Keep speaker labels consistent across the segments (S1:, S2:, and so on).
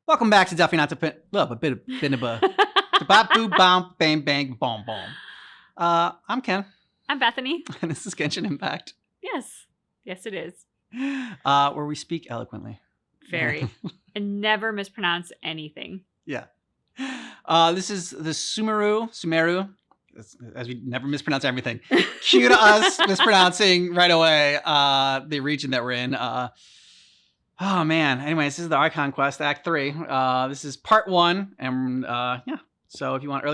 S1: Welcome back to Definitely Not to Pin. Love a bit of bop boo bom bang bang boom boom. I'm Ken.
S2: I'm Bethany.
S1: And this is Genshin Impact.
S2: Yes. Yes, it is.
S1: Where we speak eloquently.
S2: Very. And never mispronounce anything.
S1: Yeah. This is the Sumeru. As we never mispronounce everything. Cue to us mispronouncing right away the region that we're in. Oh man. Anyways, this is the Archon Quest Act 3. This is part 1, and yeah. So if you want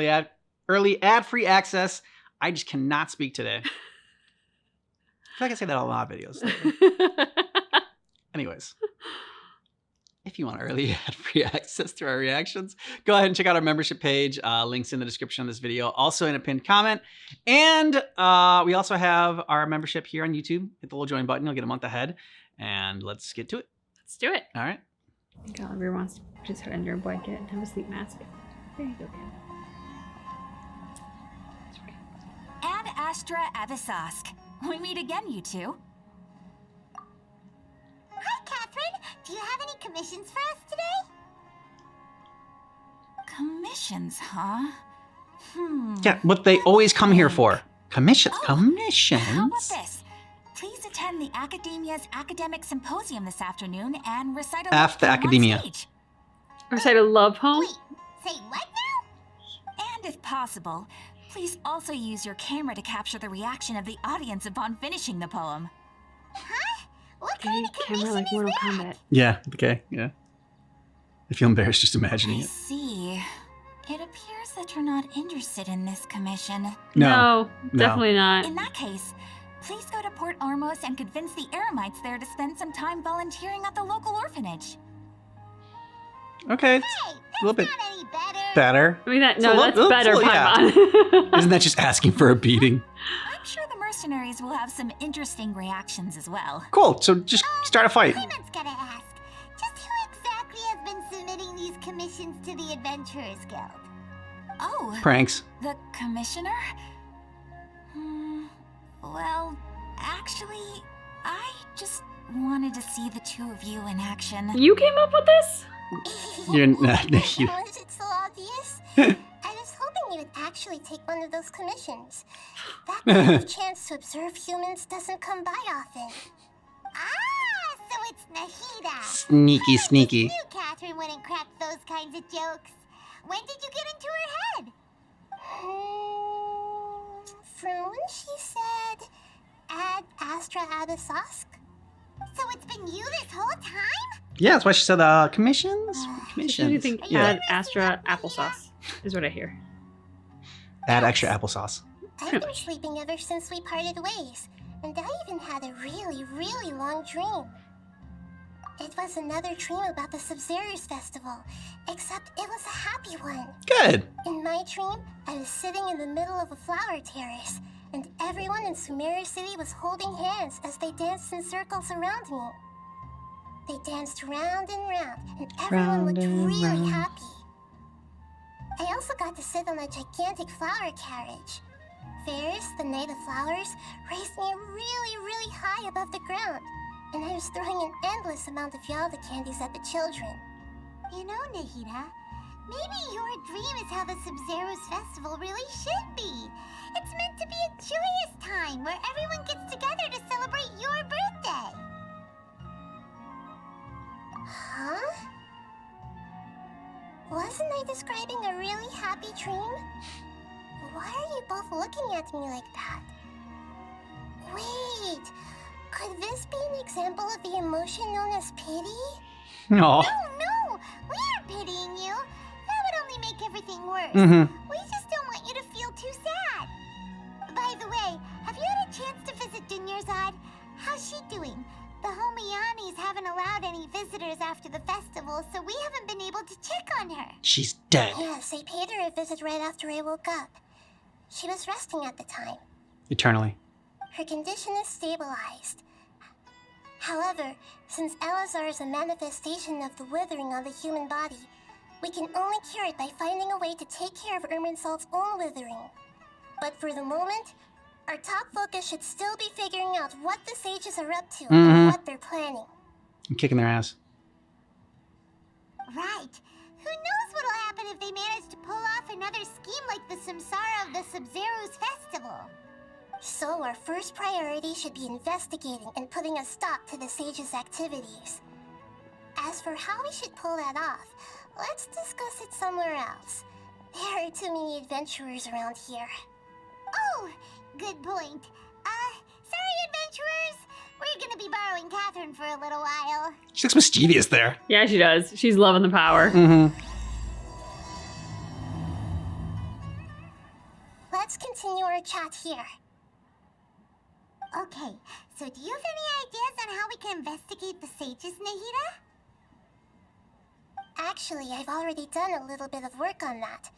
S1: early ad-free access, I just cannot speak today. I feel like I say that on a lot of videos. Anyways, if you want early ad-free access to our reactions, go ahead and check out our membership page. Links in the description of this video, also in a pinned comment. And we also have our membership here on YouTube. Hit the little join button. You'll get a month ahead. And let's get to it.
S2: Let's do it.
S1: All right.
S2: I think Oliver wants to just head under a blanket and have a sleep mask. There you go, Ken.
S3: Ad Astra Avisask. We meet again, you two.
S4: Hi, Catherine. Do you have any commissions for us today?
S3: Commissions, huh?
S1: Yeah, what they always come here for. Commissions.
S3: How about
S1: Commissions.
S3: this? Please attend the Academia's Academic Symposium this afternoon and recite a
S1: F the
S3: love poem on
S1: Academia.
S3: stage.
S2: Recite a love poem?
S4: Wait, say what now?
S3: And if possible, please also use your camera to capture the reaction of the audience upon finishing the poem.
S4: Huh? What
S2: Okay,
S4: kind of
S2: camera
S4: commission
S2: like
S4: is
S2: Mortal
S4: that?
S2: Kombat.
S1: Yeah, okay, yeah. I feel embarrassed just imagining
S3: I
S1: it.
S3: see. It appears that you're not interested in this commission.
S1: No.
S2: Definitely not.
S3: In that case, please go to Port Ormos and convince the Eremites there to spend some time volunteering at the local orphanage.
S1: Okay, it's
S4: Hey,
S1: a
S4: that's
S1: little bit
S4: not any better.
S1: better.
S2: I mean, that,
S1: It's
S2: no,
S1: a
S2: that's
S1: little-
S2: better,
S1: yeah.
S2: Paimon.
S1: Isn't that just asking for a beating?
S3: I'm sure the mercenaries will have some interesting reactions as well.
S1: Cool, so just start a fight.
S4: Clement's gotta ask. Just who exactly has been submitting these commissions to the Adventurers Guild?
S3: Oh,
S1: Pranks.
S3: the commissioner? Well, actually, I just wanted to see the two of you in action.
S2: You came up with this?
S1: You're not.
S4: Was it so obvious? I was hoping you would actually take one of those commissions. That kind of chance to observe humans doesn't come by often. Ah, so it's Nahida.
S1: Sneaky, sneaky.
S4: I knew Catherine wouldn't crack those kinds of jokes. When did you get into her head? From when she said, Ad Astra Abisask? So it's been you this whole time?
S1: Yeah, that's why she said commissions.
S2: What do you
S1: Commissions.
S2: think?
S1: Yeah.
S2: Add Astra applesauce is what I hear.
S1: Add extra applesauce.
S4: I've
S2: Pretty
S4: been
S2: much.
S4: sleeping ever since we parted ways, and I even had a really, really long dream. It was another dream about the Subzerus Festival, except it was a happy one.
S1: Good.
S4: In my dream, I was sitting in the middle of a flower terrace, and everyone in Sumeru City was holding hands as they danced in circles around me. They danced round and round, and everyone
S1: Round
S4: looked
S1: and
S4: really
S1: round.
S4: happy. I also got to sit on a gigantic flower carriage. Ferris, the Knight of Flowers, raised me really, really high above the ground, and I was throwing an endless amount of Yalda candies at the children. You know, Nahida, maybe your dream is how the Subzerus Festival really should be. It's meant to be a joyous time where everyone gets together to celebrate your birthday. Huh? Wasn't I describing a really happy dream? Why are you both looking at me like that? Wait, could this be an example of the emotion known as pity?
S1: No.
S4: No, we aren't pitying you. That would only make everything worse.
S1: Mm-hmm.
S4: We just don't want you to feel too sad. By the way, have you had a chance to visit Dunyarzad? How's she doing? The Homianis haven't allowed any visitors after the festival, so we haven't been able to check on her.
S1: She's dead.
S4: Yes, they paid her a visit right after I woke up. She was resting at the time.
S1: Eternally.
S4: Her condition is stabilized. However, since Elazar is a manifestation of the withering on the human body, we can only cure it by finding a way to take care of Irminsul's own withering. But for the moment, our top focus should still be figuring out what the sages are up to and what they're planning.
S1: I'm kicking their ass.
S4: Right. the samsara of the Sub-Zero's festival. So our first priority should be investigating and putting a stop to the sage's activities. As for how we should pull that off, let's discuss it somewhere else. There are too many adventurers around here. Oh, good point. Sorry, adventurers. We're gonna be borrowing Catherine for a little while.
S1: She looks mischievous there.
S2: Yeah, she does. She's loving the power.
S1: Mm-hmm.
S4: Let's continue our chat here. Okay, so do you have any ideas on how we can investigate the sages, Nahida? Actually, I've already done a little bit of work on that.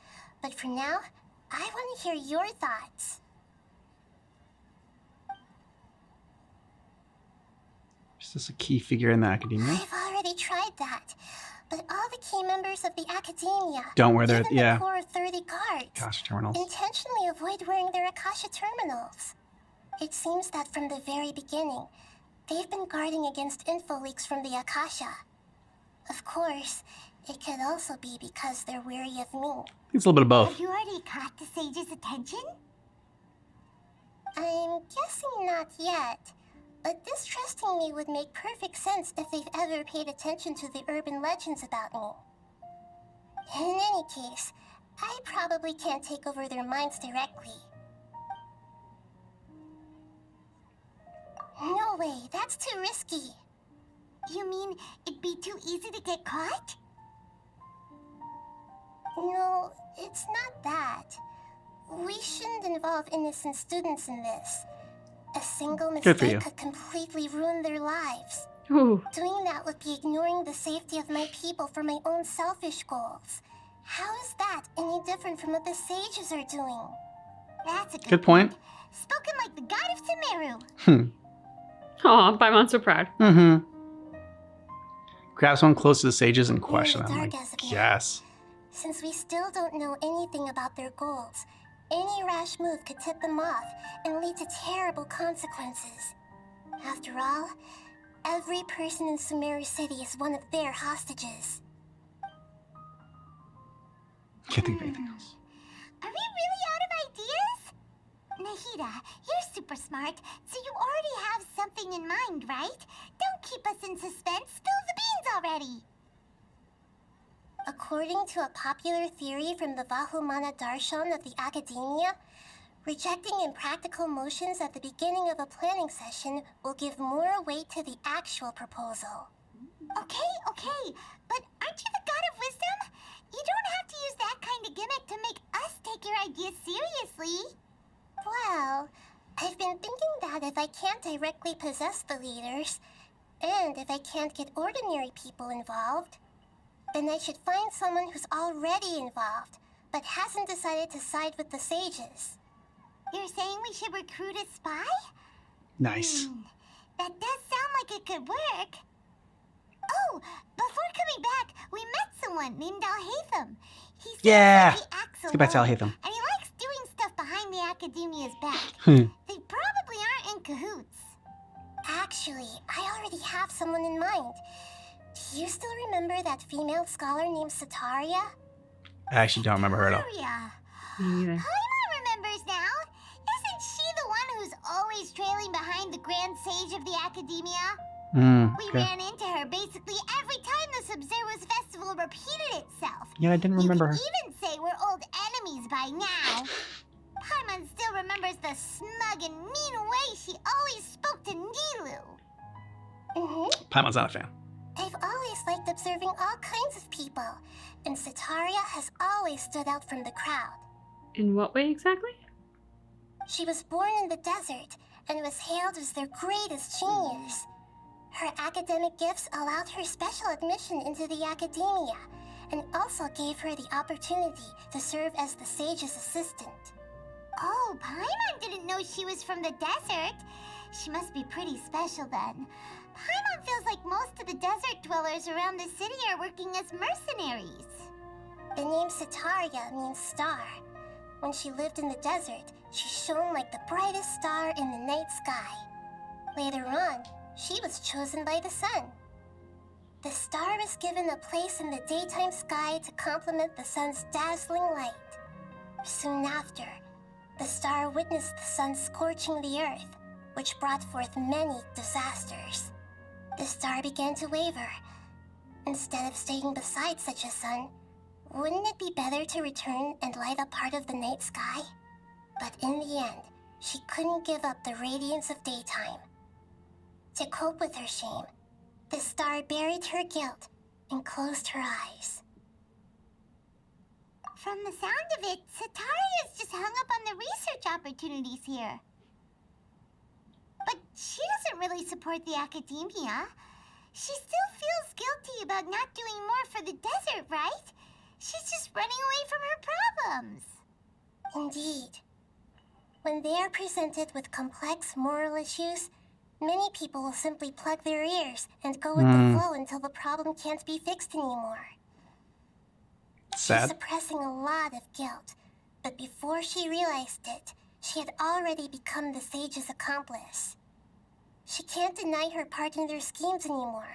S4: But for now, I want to hear your thoughts.
S1: Is this a key figure in the academia?
S4: I've already tried that. But all the key members of the academia,
S1: Don't wear their,
S4: even
S1: yeah.
S4: the core 30 guards,
S1: Akasha terminals.
S4: intentionally avoid wearing their Akasha terminals. It seems that from the very beginning, they've been guarding against info leaks from the Akasha. Of course, it could also be because they're wary of me.
S1: It's a little bit of both.
S4: Have you already caught the sage's attention? I'm guessing not yet, but distrusting me would make perfect sense if they've ever paid attention to the urban legends about me. In any case, I probably can't take over their minds directly. No way, that's too risky. You mean it'd be too easy to get caught? No, it's not that. We shouldn't involve innocent students in this. A single
S1: Good for you.
S4: mistake could completely ruin their lives.
S2: Ooh.
S4: Doing that would be ignoring the safety of my people for my own selfish goals. How is that any different from what the sages are doing? That's a
S1: Good point.
S4: Spoken like the god of Sumeru.
S2: Aw, Paimon's so proud.
S1: Mm-hmm. Grab someone close to the sages and question
S4: the
S1: them.
S4: dark
S1: Like,
S4: as of now.
S1: yes.
S4: Since we still don't know anything about their goals, any rash move could tip them off and lead to terrible consequences. After all, every person in Sumeru City is one of their hostages.
S1: Can't think of anything else.
S4: Are we really out of ideas? Nahida, you're super smart, so you already have something in mind, right? Don't keep us in suspense. Spill the beans already. According to a popular theory from the Vahumana Darshan of the Academia, rejecting impractical motions at the beginning of a planning session will give more weight to the actual proposal. Okay, but aren't you the god of wisdom? You don't have to use that kind of gimmick to make us take your ideas seriously. Well, I've been thinking that if I can't directly possess the leaders, and if I can't get ordinary people involved, then I should find someone who's already involved, but hasn't decided to side with the sages. You're saying we should recruit a spy?
S1: Nice.
S4: That does sound like it could work. Oh, before coming back, we met someone named Alhaitham. He seems
S1: Yeah.
S4: like he acts
S1: Let's get back to
S4: alone,
S1: Alhaitham.
S4: and he likes doing stuff behind the Academia's back.
S1: Hmm.
S4: They probably aren't in cahoots. Actually, I already have someone in mind. Do you still remember that female scholar named Sataria?
S1: I actually don't remember her at all.
S4: Sataria.
S2: Me neither.
S4: Paimon remembers now. Isn't she the one who's always trailing behind the Grand Sage of the Academia? We
S1: Okay.
S4: ran into her basically every time the Sub-Zero's festival repeated itself.
S1: Yeah, I didn't remember her.
S4: You could even say we're old enemies by now. Paimon still remembers the smug and mean way she always spoke to Nilu.
S1: Paimon's not a fan.
S4: I've always liked observing all kinds of people, and Sataria has always stood out from the crowd.
S2: In what way exactly?
S4: She was born in the desert and was hailed as their greatest genius. Her academic gifts allowed her special admission into the academia, and also gave her the opportunity to serve as the sage's assistant. Oh, Paimon didn't know she was from the desert. She must be pretty special then. Paimon feels like most of the desert dwellers around the city are working as mercenaries. The name Sataria means star. When she lived in the desert, she shone like the brightest star in the night sky. Later on, she was chosen by the sun. The star was given a place in the daytime sky to complement the sun's dazzling light. Soon after, the star witnessed the sun scorching the earth, which brought forth many disasters. The star began to waver. Instead of staying beside such a sun, wouldn't it be better to return and light up part of the night sky? But in the end, she couldn't give up the radiance of daytime. To cope with her shame, the star buried her guilt and closed her eyes.
S5: From the sound of it, Sataria's just hung up on the research opportunities here. But she doesn't really support the academia. She still feels guilty about not doing more for the desert, right? She's just running away from her problems.
S4: Indeed. When they are presented with complex moral issues, many people will simply plug their ears and go with the flow until the problem can't be fixed anymore. She's
S1: Sad.
S4: suppressing a lot of guilt, but before she realized it, she had already become the sage's accomplice. She can't deny her part in their schemes anymore.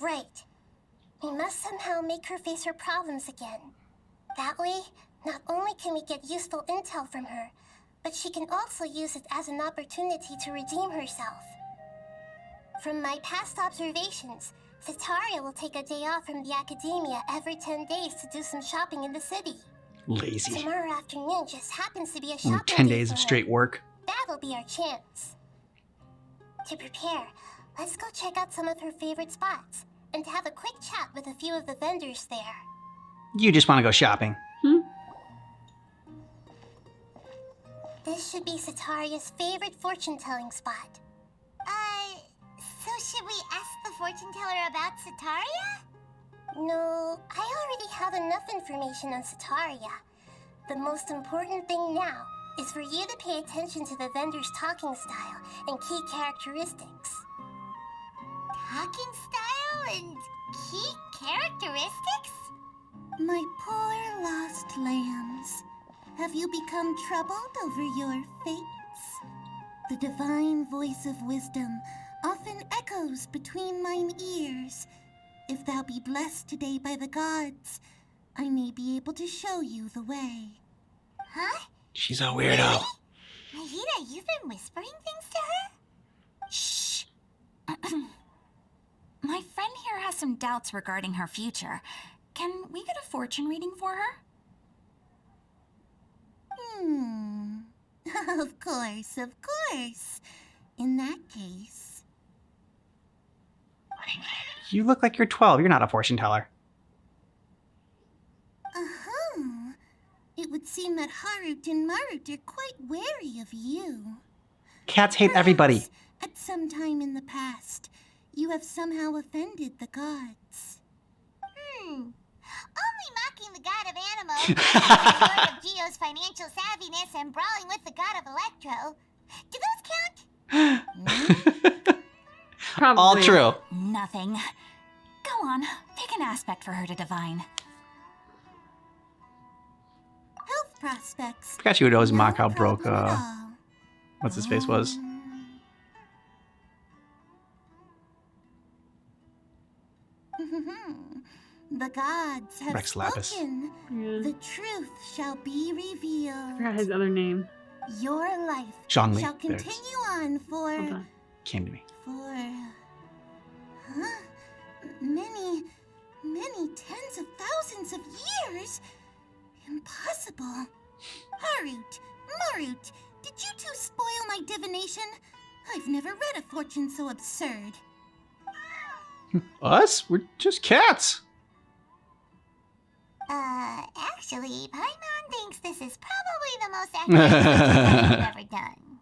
S4: Right. We must somehow make her face her problems again. That way, not only can we get useful intel from her, but she can also use it as an opportunity to redeem herself. From my past observations, Sataria will take a day off from the academia every 10 days to do some shopping in the city.
S1: Lazy.
S4: Tomorrow afternoon just happens to be a shopping
S1: 10
S4: day
S1: days
S4: for
S1: of
S4: her.
S1: straight work.
S4: That'll be our chance. To prepare, let's go check out some of her favorite spots and have a quick chat with a few of the vendors there.
S1: You just want to go shopping.
S4: This should be Sataria's favorite fortune-telling spot.
S5: So should we ask the fortune teller about Sataria?
S4: No, I already have enough information on Sataria. The most important thing now is for you to pay attention to the vendor's talking style and key characteristics.
S5: Talking style and key characteristics?
S6: My poor lost lambs, have you become troubled over your fates? The divine voice of wisdom often echoes between mine ears. If thou be blessed today by the gods, I may be able to show you the way.
S5: Huh?
S1: She's a weirdo.
S5: Mahita, you've been whispering things to her?
S3: Shh. My friend here has some doubts regarding her future. Can we get a fortune reading for her?
S6: Of course, of course. In that case...
S1: You look like you're 12. You're not a fortune teller.
S6: It would seem that Harut and Marut are quite wary of you.
S1: Cats hate everybody.
S6: At some time in the past, you have somehow offended the gods.
S5: Only mocking the god of animals, the lord of Geo's financial savviness, and brawling with the god of Electro. Do those count?
S2: Probably.
S1: All true.
S3: Nothing. Go on, pick an aspect for her to divine.
S6: Health prospects.
S1: Pikachu would always
S6: No
S1: mock how broke,
S6: problem at all.
S1: what's his face was.
S6: The gods have
S1: Rex Lapis.
S6: spoken.
S2: Yeah.
S6: The truth shall be
S2: I
S6: revealed.
S2: forgot his other name.
S6: Your life
S1: Zhongli.
S6: shall
S1: There it is.
S6: continue on for...
S2: Hold on.
S1: Came to me.
S6: Many, many tens of thousands of years? Impossible. Harut, Marut, did you two spoil my divination? I've never read a fortune so absurd.
S1: Us? We're just cats.
S5: Actually, Paimon thinks this is probably the most accurate fortune you've ever done.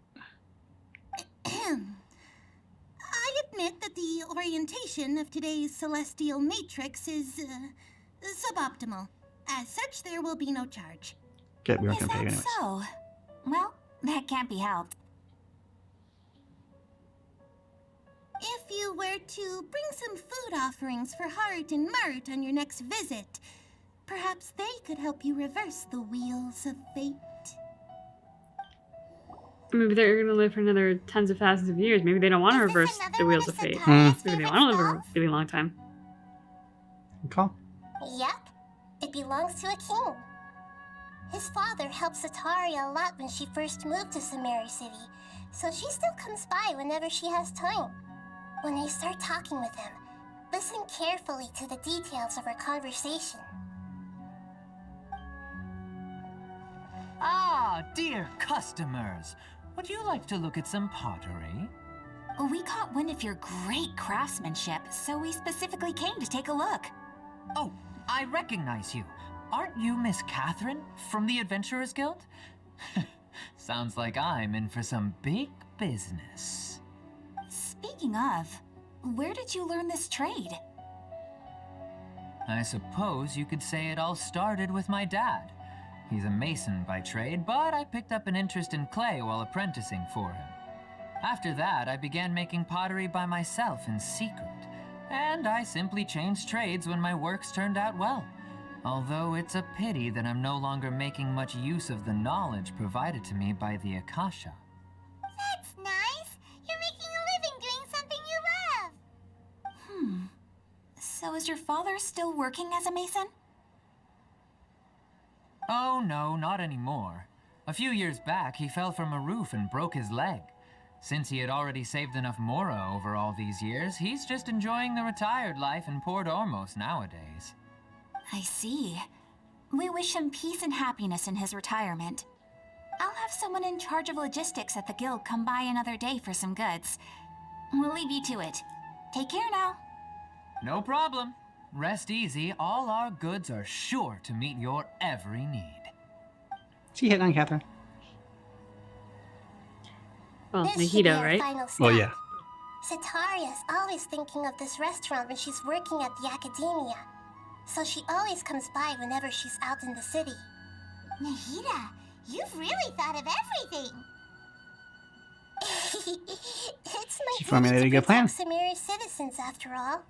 S6: I admit that the orientation of today's celestial matrix is suboptimal. As such, there will be no charge.
S1: Good, we weren't
S3: Is
S1: gonna pay
S3: that
S1: anyways.
S3: so? Well, that can't be helped.
S6: If you were to bring some food offerings for Harut and Marut on your next visit, perhaps they could help you reverse the wheels of fate.
S2: Maybe they're gonna live for another tens of thousands of years. Maybe they don't want to
S5: Is this
S2: reverse
S5: another
S2: the
S5: one
S2: wheels
S5: of
S2: of fate.
S5: Sataria's
S2: Maybe they
S5: favorite
S2: want to live a
S5: spells?
S2: really long time.
S1: Good call.
S4: Yep, it belongs to a king. His father helped Sataria a lot when she first moved to Sumeru City, so she still comes by whenever she has time. When they start talking with him, listen carefully to the details of her conversation.
S7: Ah, dear customers. Would you like to look at some pottery?
S3: We caught wind of your great craftsmanship, so we specifically came to take a look.
S7: Oh, I recognize you. Aren't you Miss Catherine from the Adventurers Guild? Sounds like I'm in for some big business.
S3: Speaking of, where did you learn this trade?
S7: I suppose you could say it all started with my dad. He's a mason by trade, but I picked up an interest in clay while apprenticing for him. After that, I began making pottery by myself in secret, and I simply changed trades when my works turned out well. Although it's a pity that I'm no longer making much use of the knowledge provided to me by the Akasha.
S5: That's nice. You're making a living doing something you love.
S3: So is your father still working as a mason?
S7: Oh no, not anymore. A few years back, he fell from a roof and broke his leg. Since he had already saved enough Mora over all these years, he's just enjoying the retired life in Port Ormos nowadays.
S3: I see. We wish him peace and happiness in his retirement. I'll have someone in charge of logistics at the guild come by another day for some goods. We'll leave you to it. Take care now.
S7: No problem. Rest easy, all our goods are sure to meet your every need.
S1: See you hitting on Catherine.
S2: Well,
S4: This should be
S2: Nahida,
S4: our
S2: right?
S4: final stop.
S1: Well, yeah.
S4: Sataria's always thinking of this restaurant when she's working at the academia, so she always comes by whenever she's out in the city.
S5: Nahida, you've really thought of everything.
S4: It's my
S1: She
S4: duty
S1: formulated
S4: to
S1: a good plan.
S4: protect Sumeru citizens, after all.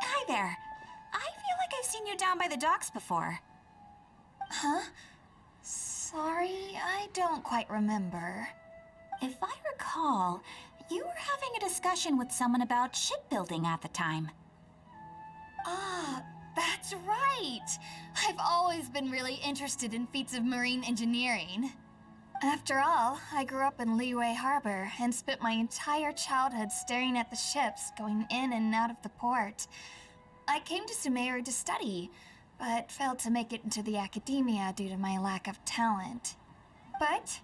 S3: Hi there. I feel like I've seen you down by the docks before.
S8: Huh? Sorry, I don't quite remember.
S3: If I recall, you were having a discussion with someone about shipbuilding at the time.
S8: Ah, that's right! I've always been really interested in feats of marine engineering. After all, I grew up in Liyue Harbor and spent my entire childhood staring at the ships going in and out of the port. I came to Sumeru to study, but failed to make it into the academia due to my lack of talent. But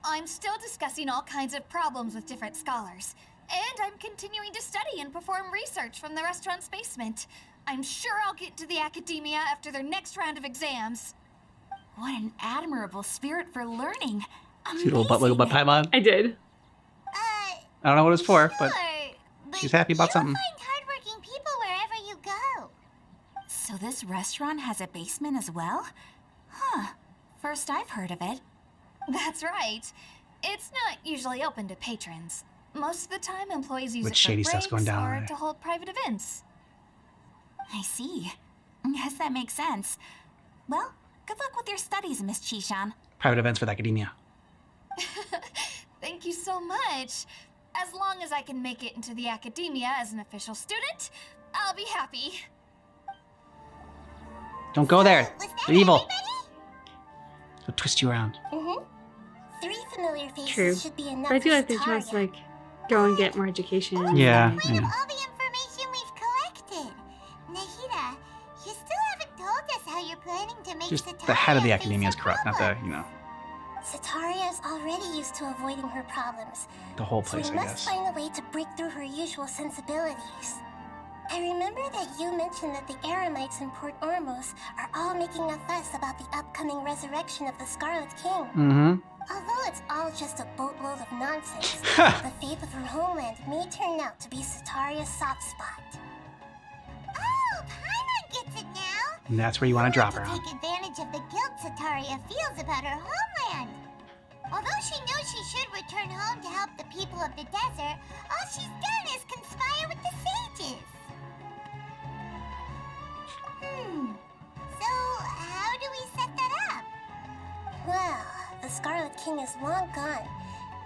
S8: I'm still discussing all kinds of problems with different scholars, and I'm continuing to study and perform research from the restaurant's basement. I'm sure I'll get to the academia after their next round of exams.
S3: What an admirable spirit for learning.
S1: See the little butt Paimon?
S2: I did.
S1: I don't know what it's for, but
S5: Sure, but
S1: she's happy about something.
S5: you'll find hardworking people wherever you go.
S3: So this restaurant has a basement as well? Huh. First I've heard of it.
S8: That's right. It's not usually open to patrons. Most of the time, employees use
S1: With
S8: it for
S1: shady
S8: breaks
S1: stuff's going down
S8: or
S1: there.
S8: to hold private events.
S3: I see. Guess that makes sense. Well, good luck with your studies, Miss Chishan.
S1: Private events for the academia.
S8: Thank you so much. As long as I can make it into the academia as an official student, I'll be happy.
S1: Don't go there.
S5: Was that
S1: They're evil.
S5: everybody?
S1: They'll twist you around.
S4: Mm-hmm. 3 familiar faces
S2: True.
S4: should be enough
S2: But I do
S4: for
S2: like the chance
S4: Sataria.
S2: to like go and get more education.
S1: Yeah,
S5: Point
S1: I
S5: of
S1: know.
S5: all the information we've collected. Nahida, you still haven't told us how you're planning to make
S1: Just
S5: Sataria
S1: the head of the
S5: face
S1: academia is
S5: her
S1: corrupt, not the,
S5: problems.
S1: you know,
S4: Sataria is already used to avoiding her problems,
S1: the whole
S4: so
S1: place,
S4: we
S1: I
S4: must
S1: guess.
S4: find a way to break through her usual sensibilities. I remember that you mentioned that the Eremites in Port Ormos are all making a fuss about the upcoming resurrection of the Scarlet King.
S1: Mm-hmm.
S4: Although it's all just a boatload of nonsense, the fate of her homeland may turn out to be Sataria's soft spot.
S5: Oh, Paimon gets it now.
S1: And that's where you want to drop her
S5: To
S1: on.
S5: take advantage of the guilt Sataria feels about her homeland. Although she knows she should return home to help the people of the desert, all she's done is conspire with the sages. So, how do we set that up?
S4: Well, the Scarlet King is long gone,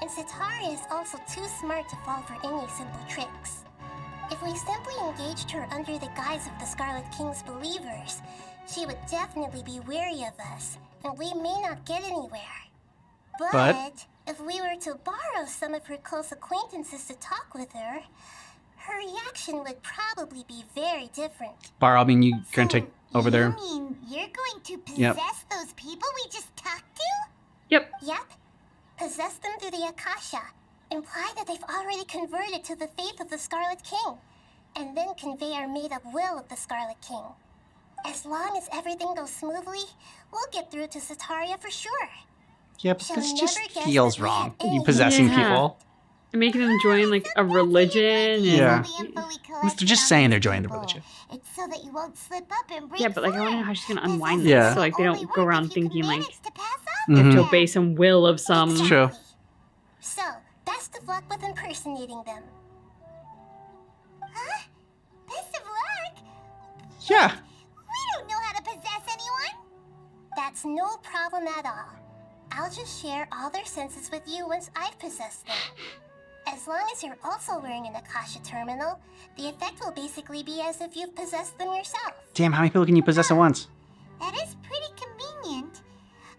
S4: and Sataria is also too smart to fall for any simple tricks. If we simply engaged her under the guise of the Scarlet King's believers, she would definitely be wary of us, and we may not get anywhere. But if we were to borrow some of her close acquaintances to talk with her, her reaction would probably be very different.
S1: Borrow, I mean, you can take over there.
S5: You mean you're going to possess those people we just talked to?
S2: Yep.
S4: Yep. Possess them through the Akasha. Imply that they've already converted to the faith of the Scarlet King, and then convey our made-up will of the Scarlet King. As long as everything goes smoothly, we'll get through to Sataria for sure.
S1: Yeah, but
S4: Shall
S1: this
S4: we
S1: just
S4: never guess
S1: feels
S4: that we
S1: wrong.
S4: have
S1: You
S4: any-
S1: possessing
S2: Yeah.
S1: people.
S2: And making them join like a religion. And,
S1: Yeah.
S5: The info we
S1: They're
S5: collected
S1: just
S5: on
S1: saying
S5: these
S1: they're joining the
S5: people.
S1: religion.
S5: It's so that you won't slip up and break
S2: Yeah, but like I want to know
S5: free.
S2: how she's gonna unwind
S5: Possessing
S2: this,
S1: Yeah.
S2: so like they
S5: will only
S2: don't go
S5: work
S2: around
S5: if you can
S2: thinking like
S5: manage to pass off
S2: they have to
S1: Mhm.
S2: obey some will of some.
S1: It's true.
S4: So, best of luck with impersonating them.
S5: Huh? Best of luck?
S1: Yeah.
S5: We don't know how to possess anyone.
S4: That's no problem at all. I'll just share all their senses with you once I've possessed them. As long as you're also wearing an Akasha terminal, the effect will basically be as if you've possessed them yourself.
S1: Damn, how many people can you possess at once?
S5: That is pretty convenient.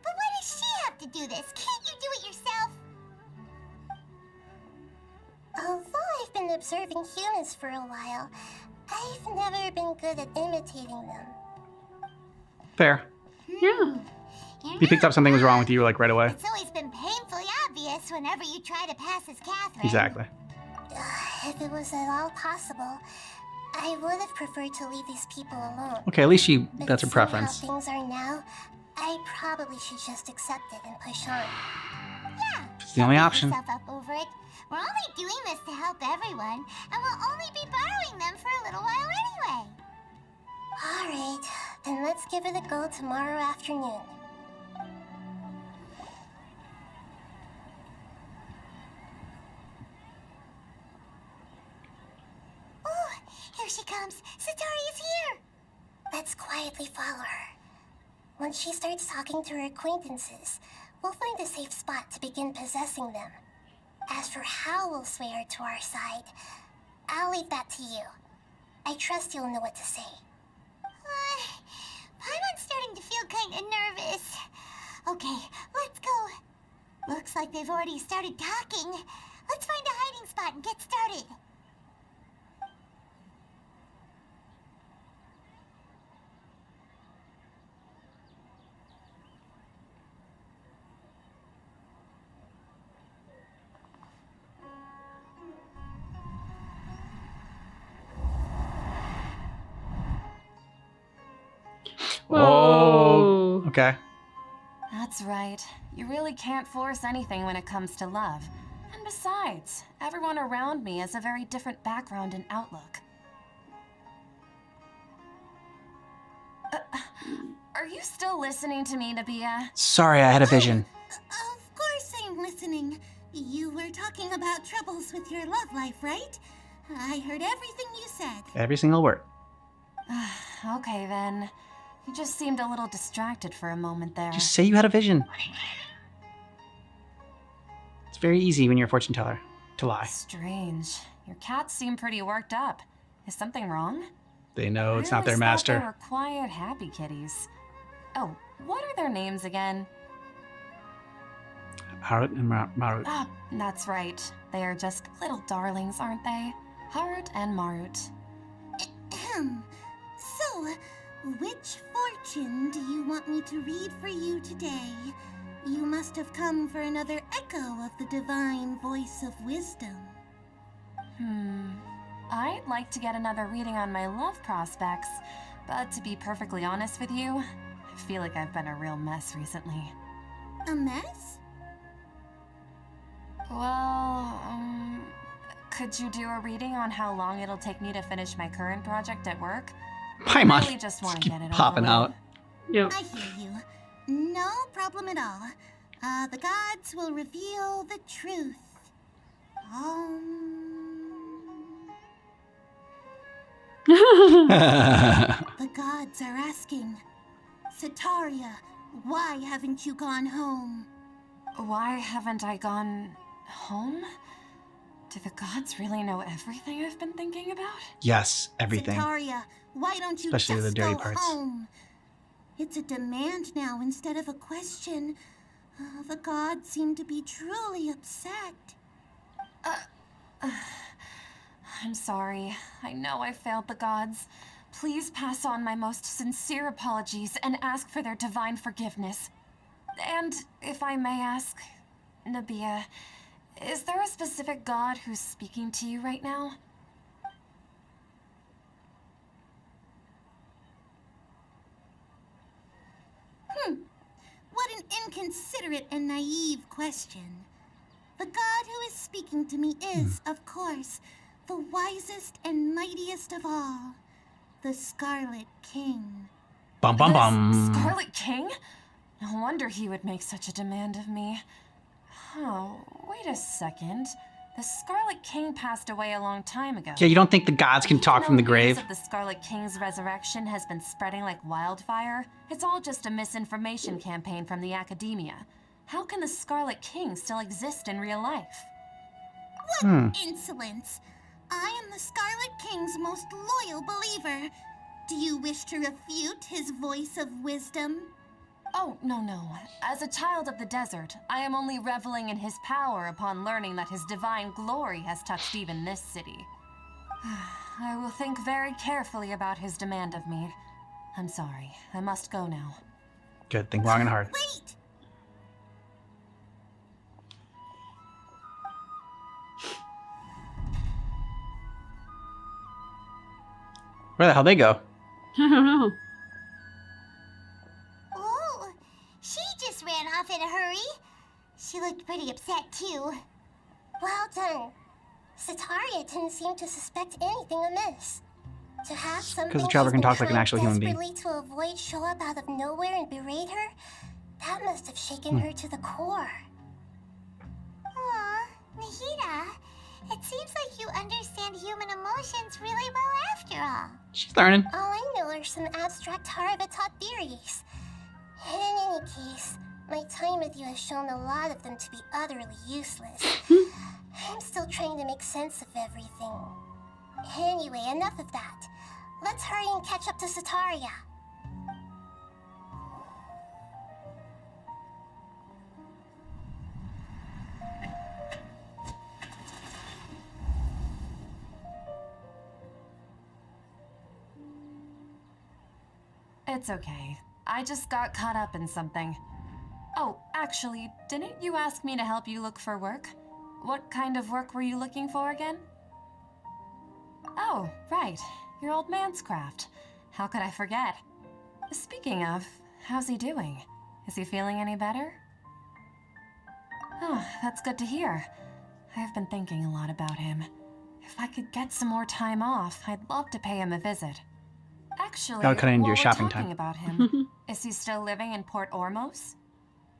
S5: But why does she have to do this? Can't you do it yourself?
S4: Although I've been observing humans for a while, I've never been good at imitating them.
S1: Fair.
S2: Yeah.
S1: You picked up something was wrong with you, like, right away.
S5: It's always been painfully obvious whenever you try to pass as Catherine.
S1: Exactly.
S4: If it was at all possible, I would have preferred to leave these people alone.
S1: Okay, at least
S4: But
S1: that's her
S4: seeing
S1: preference.
S4: How things are now, I probably should just accept it and push on.
S5: Yeah.
S1: It's the only
S5: Don't beat
S1: option.
S5: yourself up over it. We're only doing this to help everyone, and we'll only be borrowing them for a little while anyway.
S4: Alright, then let's give it a go tomorrow afternoon.
S5: Ooh, here she comes. Satari's here.
S4: Let's quietly follow her. Once she starts talking to her acquaintances, we'll find a safe spot to begin possessing them. As for how we'll sway her to our side, I'll leave that to you. I trust you'll know what to say.
S5: Paimon's starting to feel kind of nervous. Okay, let's go. Looks like they've already started talking. Let's find a hiding spot and get started.
S2: Whoa.
S1: Okay.
S9: That's right. You really can't force anything when it comes to love. And besides, everyone around me has a very different background and outlook. Are you still listening to me, Nabia?
S1: Sorry, I had a vision.
S6: Of course I'm listening. You were talking about troubles with your love life, right? I heard everything you said.
S1: Every single word.
S9: Okay then. You just seemed a little distracted for a moment there.
S1: Just say you had a vision. It's very easy when you're a fortune teller to lie.
S9: Strange. Your cats seem pretty worked up. Is something wrong?
S1: They know it's
S9: I
S1: not their
S9: always thought
S1: master.
S9: They were quiet, happy kitties. Oh, what are their names again?
S1: Harut and Marut.
S9: Ah, that's right. They are just little darlings, aren't they? Harut and Marut.
S6: Ahem. So, which fortune do you want me to read for you today? You must have come for another echo of the divine voice of wisdom.
S9: I'd like to get another reading on my love prospects, but to be perfectly honest with you, I feel like I've been a real mess recently.
S6: A mess?
S9: Well, could you do a reading on how long it'll take me to finish my current project at work? I
S1: Paimon.
S9: really just want to
S1: Keep
S9: get it
S1: popping
S9: over
S1: out.
S9: with.
S2: Yep.
S6: I hear you. No problem at all. The gods will reveal the truth. The gods are asking, Sataria, why haven't you gone home?
S9: Why haven't I gone home? Do the gods really know everything I've been thinking about?
S1: Yes, everything.
S6: Sataria, why don't you
S1: Especially
S6: just
S1: the dirty
S6: go
S1: parts.
S6: home? It's a demand now instead of a question. The gods seem to be truly upset.
S9: I'm sorry. I know I failed the gods. Please pass on my most sincere apologies and ask for their divine forgiveness. And if I may ask, Nabia, is there a specific god who's speaking to you right now?
S6: What an inconsiderate and naive question. The god who is speaking to me is, of course, the wisest and mightiest of all, the Scarlet King.
S1: Bum bum
S9: The
S1: bum.
S9: Scarlet King? No wonder he would make such a demand of me. Oh, wait a second. The Scarlet King passed away a long time ago.
S1: Yeah, you don't think the gods can talk from the grave?
S9: News of the Scarlet King's resurrection has been spreading like wildfire. It's all just a misinformation campaign from the academia. How can the Scarlet King still exist in real life?
S6: What insolence! I am the Scarlet King's most loyal believer. Do you wish to refute his voice of wisdom?
S9: Oh, no. As a child of the desert, I am only reveling in his power upon learning that his divine glory has touched even this city. I will think very carefully about his demand of me. I'm sorry. I must go now.
S1: Good. Think long and hard.
S6: Wait!
S1: Where the hell they go?
S2: I don't know.
S5: Oh, she just ran off in a hurry. She looked pretty upset, too. Well done. Sataria didn't seem to suspect anything amiss. To have something
S1: 'Cause the traveler can
S5: she's been
S1: talk like an
S5: trying
S1: actual human being.
S5: desperately to avoid show up out of nowhere and berate her, that must have shaken her to the core.
S4: Aw, Nahida, it seems like you understand human emotions really well after all.
S1: She's learning.
S5: All I know are some abstract Harava-taught theories. In any case, my time with you has shown a lot of them to be utterly useless. I'm still trying to make sense of everything. Anyway, enough of that. Let's hurry and catch up to Sataria.
S9: It's okay. I just got caught up in something. Oh, actually, didn't you ask me to help you look for work? What kind of work were you looking for again? Oh, right. Your old man's craft. How could I forget? Speaking of, how's he doing? Is he feeling any better? Oh, that's good to hear. I've been thinking a lot about him. If I could get some more time off, I'd love to pay him a visit. Actually,
S1: That'll cut into
S9: while
S1: your
S9: we're
S1: shopping
S9: talking
S1: time.
S9: about him, is he still living in Port Ormos?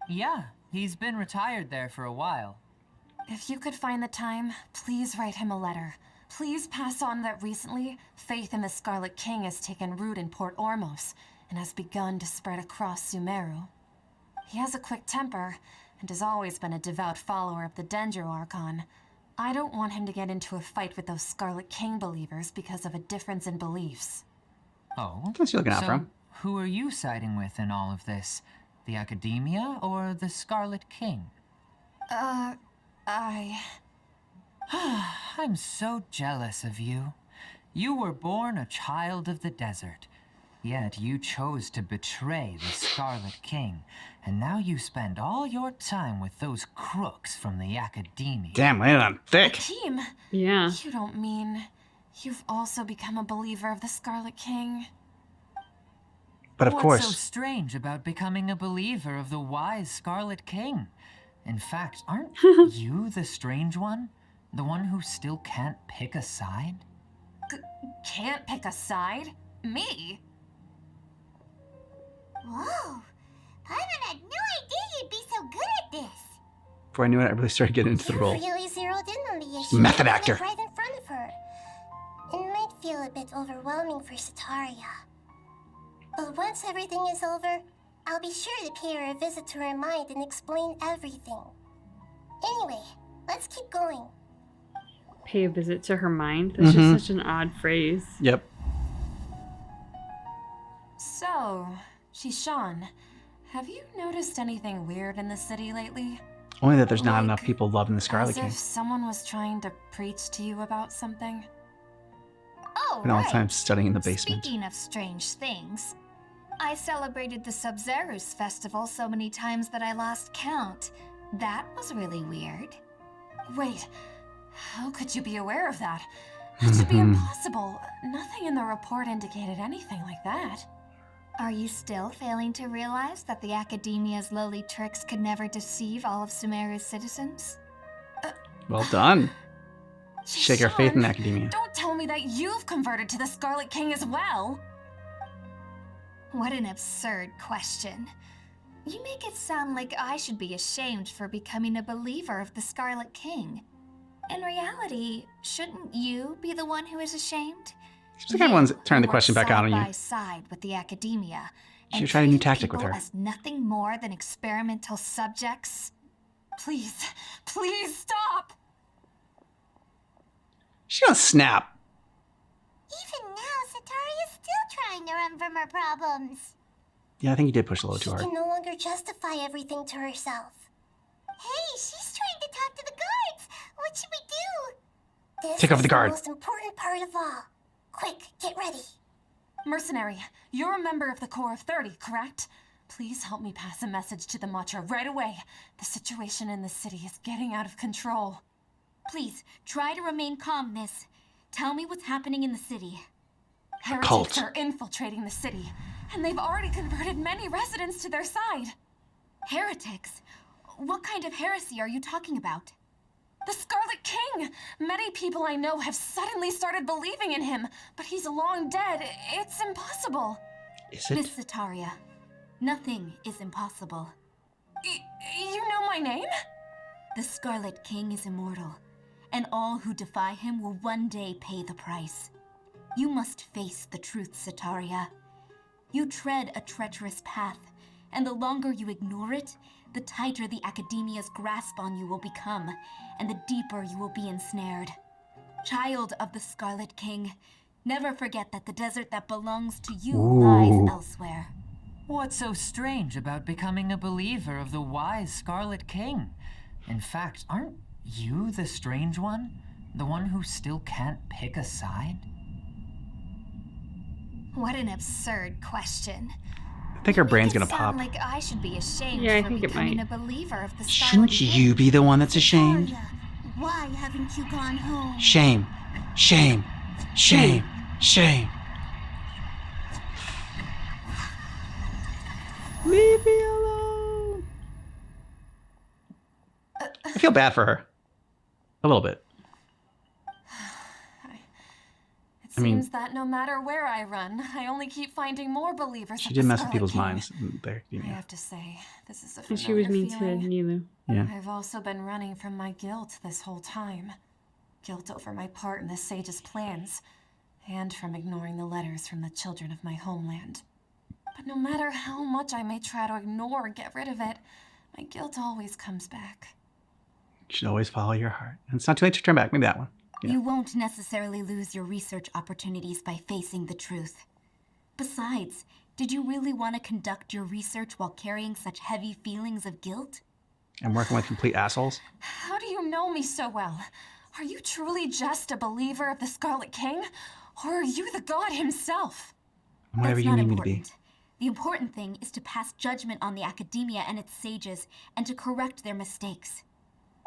S7: Yeah, he's been retired there for a while.
S9: If you could find the time, please write him a letter. Please pass on that recently, faith in the Scarlet King has taken root in Port Ormos and has begun to spread across Sumeru. He has a quick temper and has always been a devout follower of the Sumeru Archon. I don't want him to get into a fight with those Scarlet King believers because of a difference in beliefs.
S7: Oh?
S1: What's he looking out
S7: So,
S1: for him?
S7: who are you siding with in all of this? The Academia or the Scarlet King? I'm so jealous of you. You were born a child of the desert, yet you chose to betray the Scarlet King, and now you spend all your time with those crooks from the Academia.
S1: Damn, laying on thick.
S9: Team,
S2: Yeah.
S9: you don't mean you've also become a believer of the Scarlet King?
S1: But of
S7: What's
S1: course.
S7: so strange about becoming a believer of the wise Scarlet King? In fact, aren't you the strange one? The one who still can't pick a side?
S9: Can't pick a side? Me?
S5: Whoa! Paimon had no idea you'd be so good at this.
S1: Before I knew it, I really started getting into the
S5: You
S1: role.
S5: really zeroed in on the issue.
S1: Method
S5: and
S1: actor.
S5: put it right in front of her. It might feel a bit overwhelming for Sataria. But once everything is over, I'll be sure to pay her a visit to her mind and explain everything. Anyway, let's keep going.
S2: pay a visit to her mind. That's just such an odd phrase.
S1: Yep.
S9: So, Shishan, have you noticed anything weird in the city lately?
S1: Only that there's not enough people loving the Scarlet
S9: As
S1: King.
S9: if someone was trying to preach to you about something?
S8: Oh,
S1: Spend all the
S8: right.
S1: time studying in the basement.
S8: Speaking of strange things, I celebrated the Sub-Zerus festival so many times that I lost count. That was really weird.
S9: Wait, how could you be aware of that? That should be impossible. Nothing in the report indicated anything like that.
S8: Are you still failing to realize that the Academia's lowly tricks could never deceive all of Sumeru's citizens?
S1: Well done. Shake your faith in
S9: Shishan,
S1: academia.
S9: Don't tell me that you've converted to the Scarlet King as well.
S8: What an absurd question. You make it sound like I should be ashamed for becoming a believer of the Scarlet King. In reality, shouldn't you be the one who is ashamed?
S1: Seems like everyone's turning the
S8: You
S1: question
S8: work
S1: back out on
S8: side
S1: you.
S8: by side with the Academia.
S1: Should
S8: and
S1: try a new
S8: treat
S1: tactic with
S8: people
S1: her.
S8: As nothing more than experimental subjects.
S9: Please stop!
S1: She's gonna snap.
S5: Even now, Satari is still trying to run from her problems.
S1: Yeah, I think you did push a little
S4: She
S1: too hard.
S4: can no longer justify everything to herself.
S5: Hey, she's trying to talk to the guards. What should we do?
S4: This
S1: Take over
S4: is
S1: the guard.
S4: most important part of all. Quick, get ready.
S9: Mercenary, you're a member of the Corps of 30, correct? Please help me pass a message to the Matra right away. The situation in the city is getting out of control.
S3: Please, try to remain calm, miss. Tell me what's happening in the city.
S9: Heretics
S1: Cult.
S9: are infiltrating the city, and they've already converted many residents to their side.
S3: Heretics? What kind of heresy are you talking about?
S9: The Scarlet King! Many people I know have suddenly started believing in him, but he's long dead. It's impossible.
S1: Is it?
S3: Miss Zetaria, nothing is impossible.
S9: You know my name?
S3: The Scarlet King is immortal, and all who defy him will one day pay the price. You must face the truth, Zetaria. You tread a treacherous path, and the longer you ignore it, the tighter the Academia's grasp on you will become, and the deeper you will be ensnared. Child of the Scarlet King, never forget that the desert that belongs to you lies elsewhere.
S7: What's so strange about becoming a believer of the wise Scarlet King? In fact, aren't you the strange one? The one who still can't pick a side?
S8: What an absurd question.
S1: I think her brain's
S8: Make
S1: gonna
S8: it sound
S1: pop.
S8: like I should be ashamed
S2: Yeah, I
S8: for
S2: think it
S8: becoming
S2: might.
S8: a believer of the Scarlet
S1: Shouldn't
S8: King.
S1: you be the one that's ashamed?
S6: Arya, why haven't you gone home?
S1: Shame. Shame. Shame. Shame.
S2: Leave me alone.
S1: I feel bad for her. A little bit.
S9: It
S1: I mean-
S9: seems that no matter where I run, I only keep finding more believers.
S1: She
S9: of
S1: did
S9: the
S1: mess with
S9: Scarlet
S1: people's
S9: King.
S1: minds. There,
S9: I have to say, this is a
S2: And
S9: familiar
S2: she was mean to
S9: feeling.
S2: Nilu.
S1: Yeah.
S9: I've also been running from my guilt this whole time. Guilt over my part in the Sage's plans, and from ignoring the letters from the children of my homeland. But no matter how much I may try to ignore or get rid of it, my guilt always comes back.
S1: You should always follow your heart. And it's not too late to turn back. Maybe that one. Yeah.
S3: You won't necessarily lose your research opportunities by facing the truth. Besides, did you really want to conduct your research while carrying such heavy feelings of guilt?
S1: I'm working with complete assholes.
S9: How do you know me so well? Are you truly just a believer of the Scarlet King? Or are you the god himself?
S1: I'm whatever
S3: That's
S1: you
S3: not
S1: need me to be.
S3: important. The important thing is to pass judgment on the Academia and its sages, and to correct their mistakes.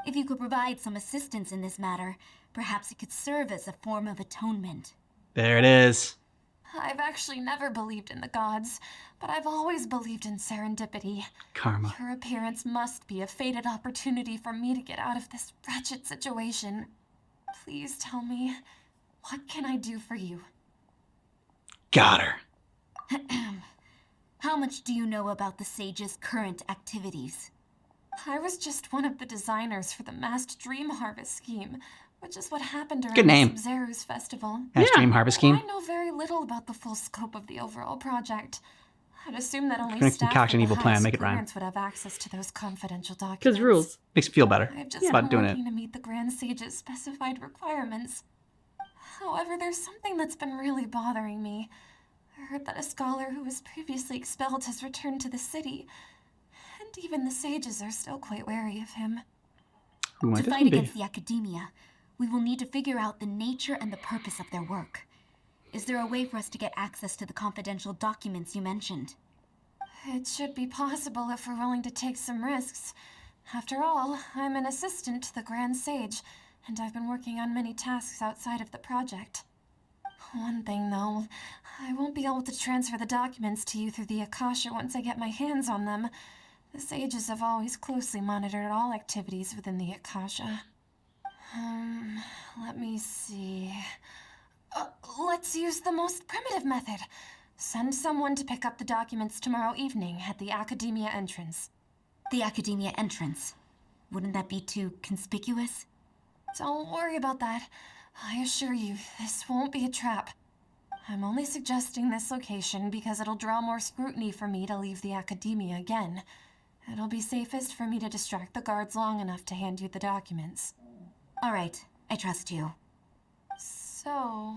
S3: If you could provide some assistance in this matter, perhaps it could serve as a form of atonement.
S1: There it is.
S9: I've actually never believed in the gods, but I've always believed in serendipity.
S1: Karma.
S9: Your appearance must be a fated opportunity for me to get out of this wretched situation. Please tell me, what can I do for you?
S1: Got her.
S3: How much do you know about the sage's current activities?
S9: I was just one of the designers for the massed dream harvest scheme, which is what happened during
S1: Good name.
S9: the Sub-Zerus festival.
S1: Mass Dream Harvest Scheme.
S9: I know very little about the full scope of the overall project. I'd assume that only
S1: gonna
S9: staff
S1: concoct an
S9: with
S1: evil
S9: the
S1: plan,
S9: highest
S1: make it rhyme.
S9: clearance would have access to those confidential documents.
S2: Because rules.
S1: Makes you feel better
S9: I've just
S1: about
S9: been
S1: doing
S9: working
S1: it.
S9: to meet the Grand Sage's specified requirements. However, there's something that's been really bothering me. I heard that a scholar who was previously expelled has returned to the city, and even the sages are still quite wary of him.
S1: Who might
S3: To
S1: this
S3: fight
S1: one be?
S3: against the academia, we will need to figure out the nature and the purpose of their work. Is there a way for us to get access to the confidential documents you mentioned?
S9: It should be possible if we're willing to take some risks. After all, I'm an assistant to the Grand Sage, and I've been working on many tasks outside of the project. One thing, though, I won't be able to transfer the documents to you through the Akasha once I get my hands on them. The sages have always closely monitored all activities within the Akasha. Let me see. Let's use the most primitive method. Send someone to pick up the documents tomorrow evening at the Academia entrance.
S3: The academia entrance. Wouldn't that be too conspicuous?
S9: Don't worry about that. I assure you, this won't be a trap. I'm only suggesting this location because it'll draw more scrutiny for me to leave the Academia again. It'll be safest for me to distract the guards long enough to hand you the documents.
S3: All right, I trust you.
S9: So,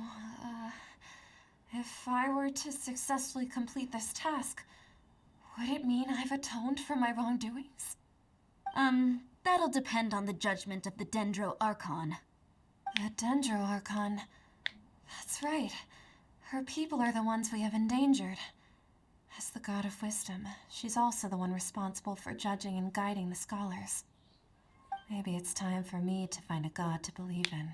S9: if I were to successfully complete this task, would it mean I've atoned for my wrongdoings?
S3: That'll depend on the judgment of the Dendro Archon.
S9: The Dendro Archon. That's right. Her people are the ones we have endangered. As the god of wisdom, she's also the one responsible for judging and guiding the scholars. Maybe it's time for me to find a god to believe in.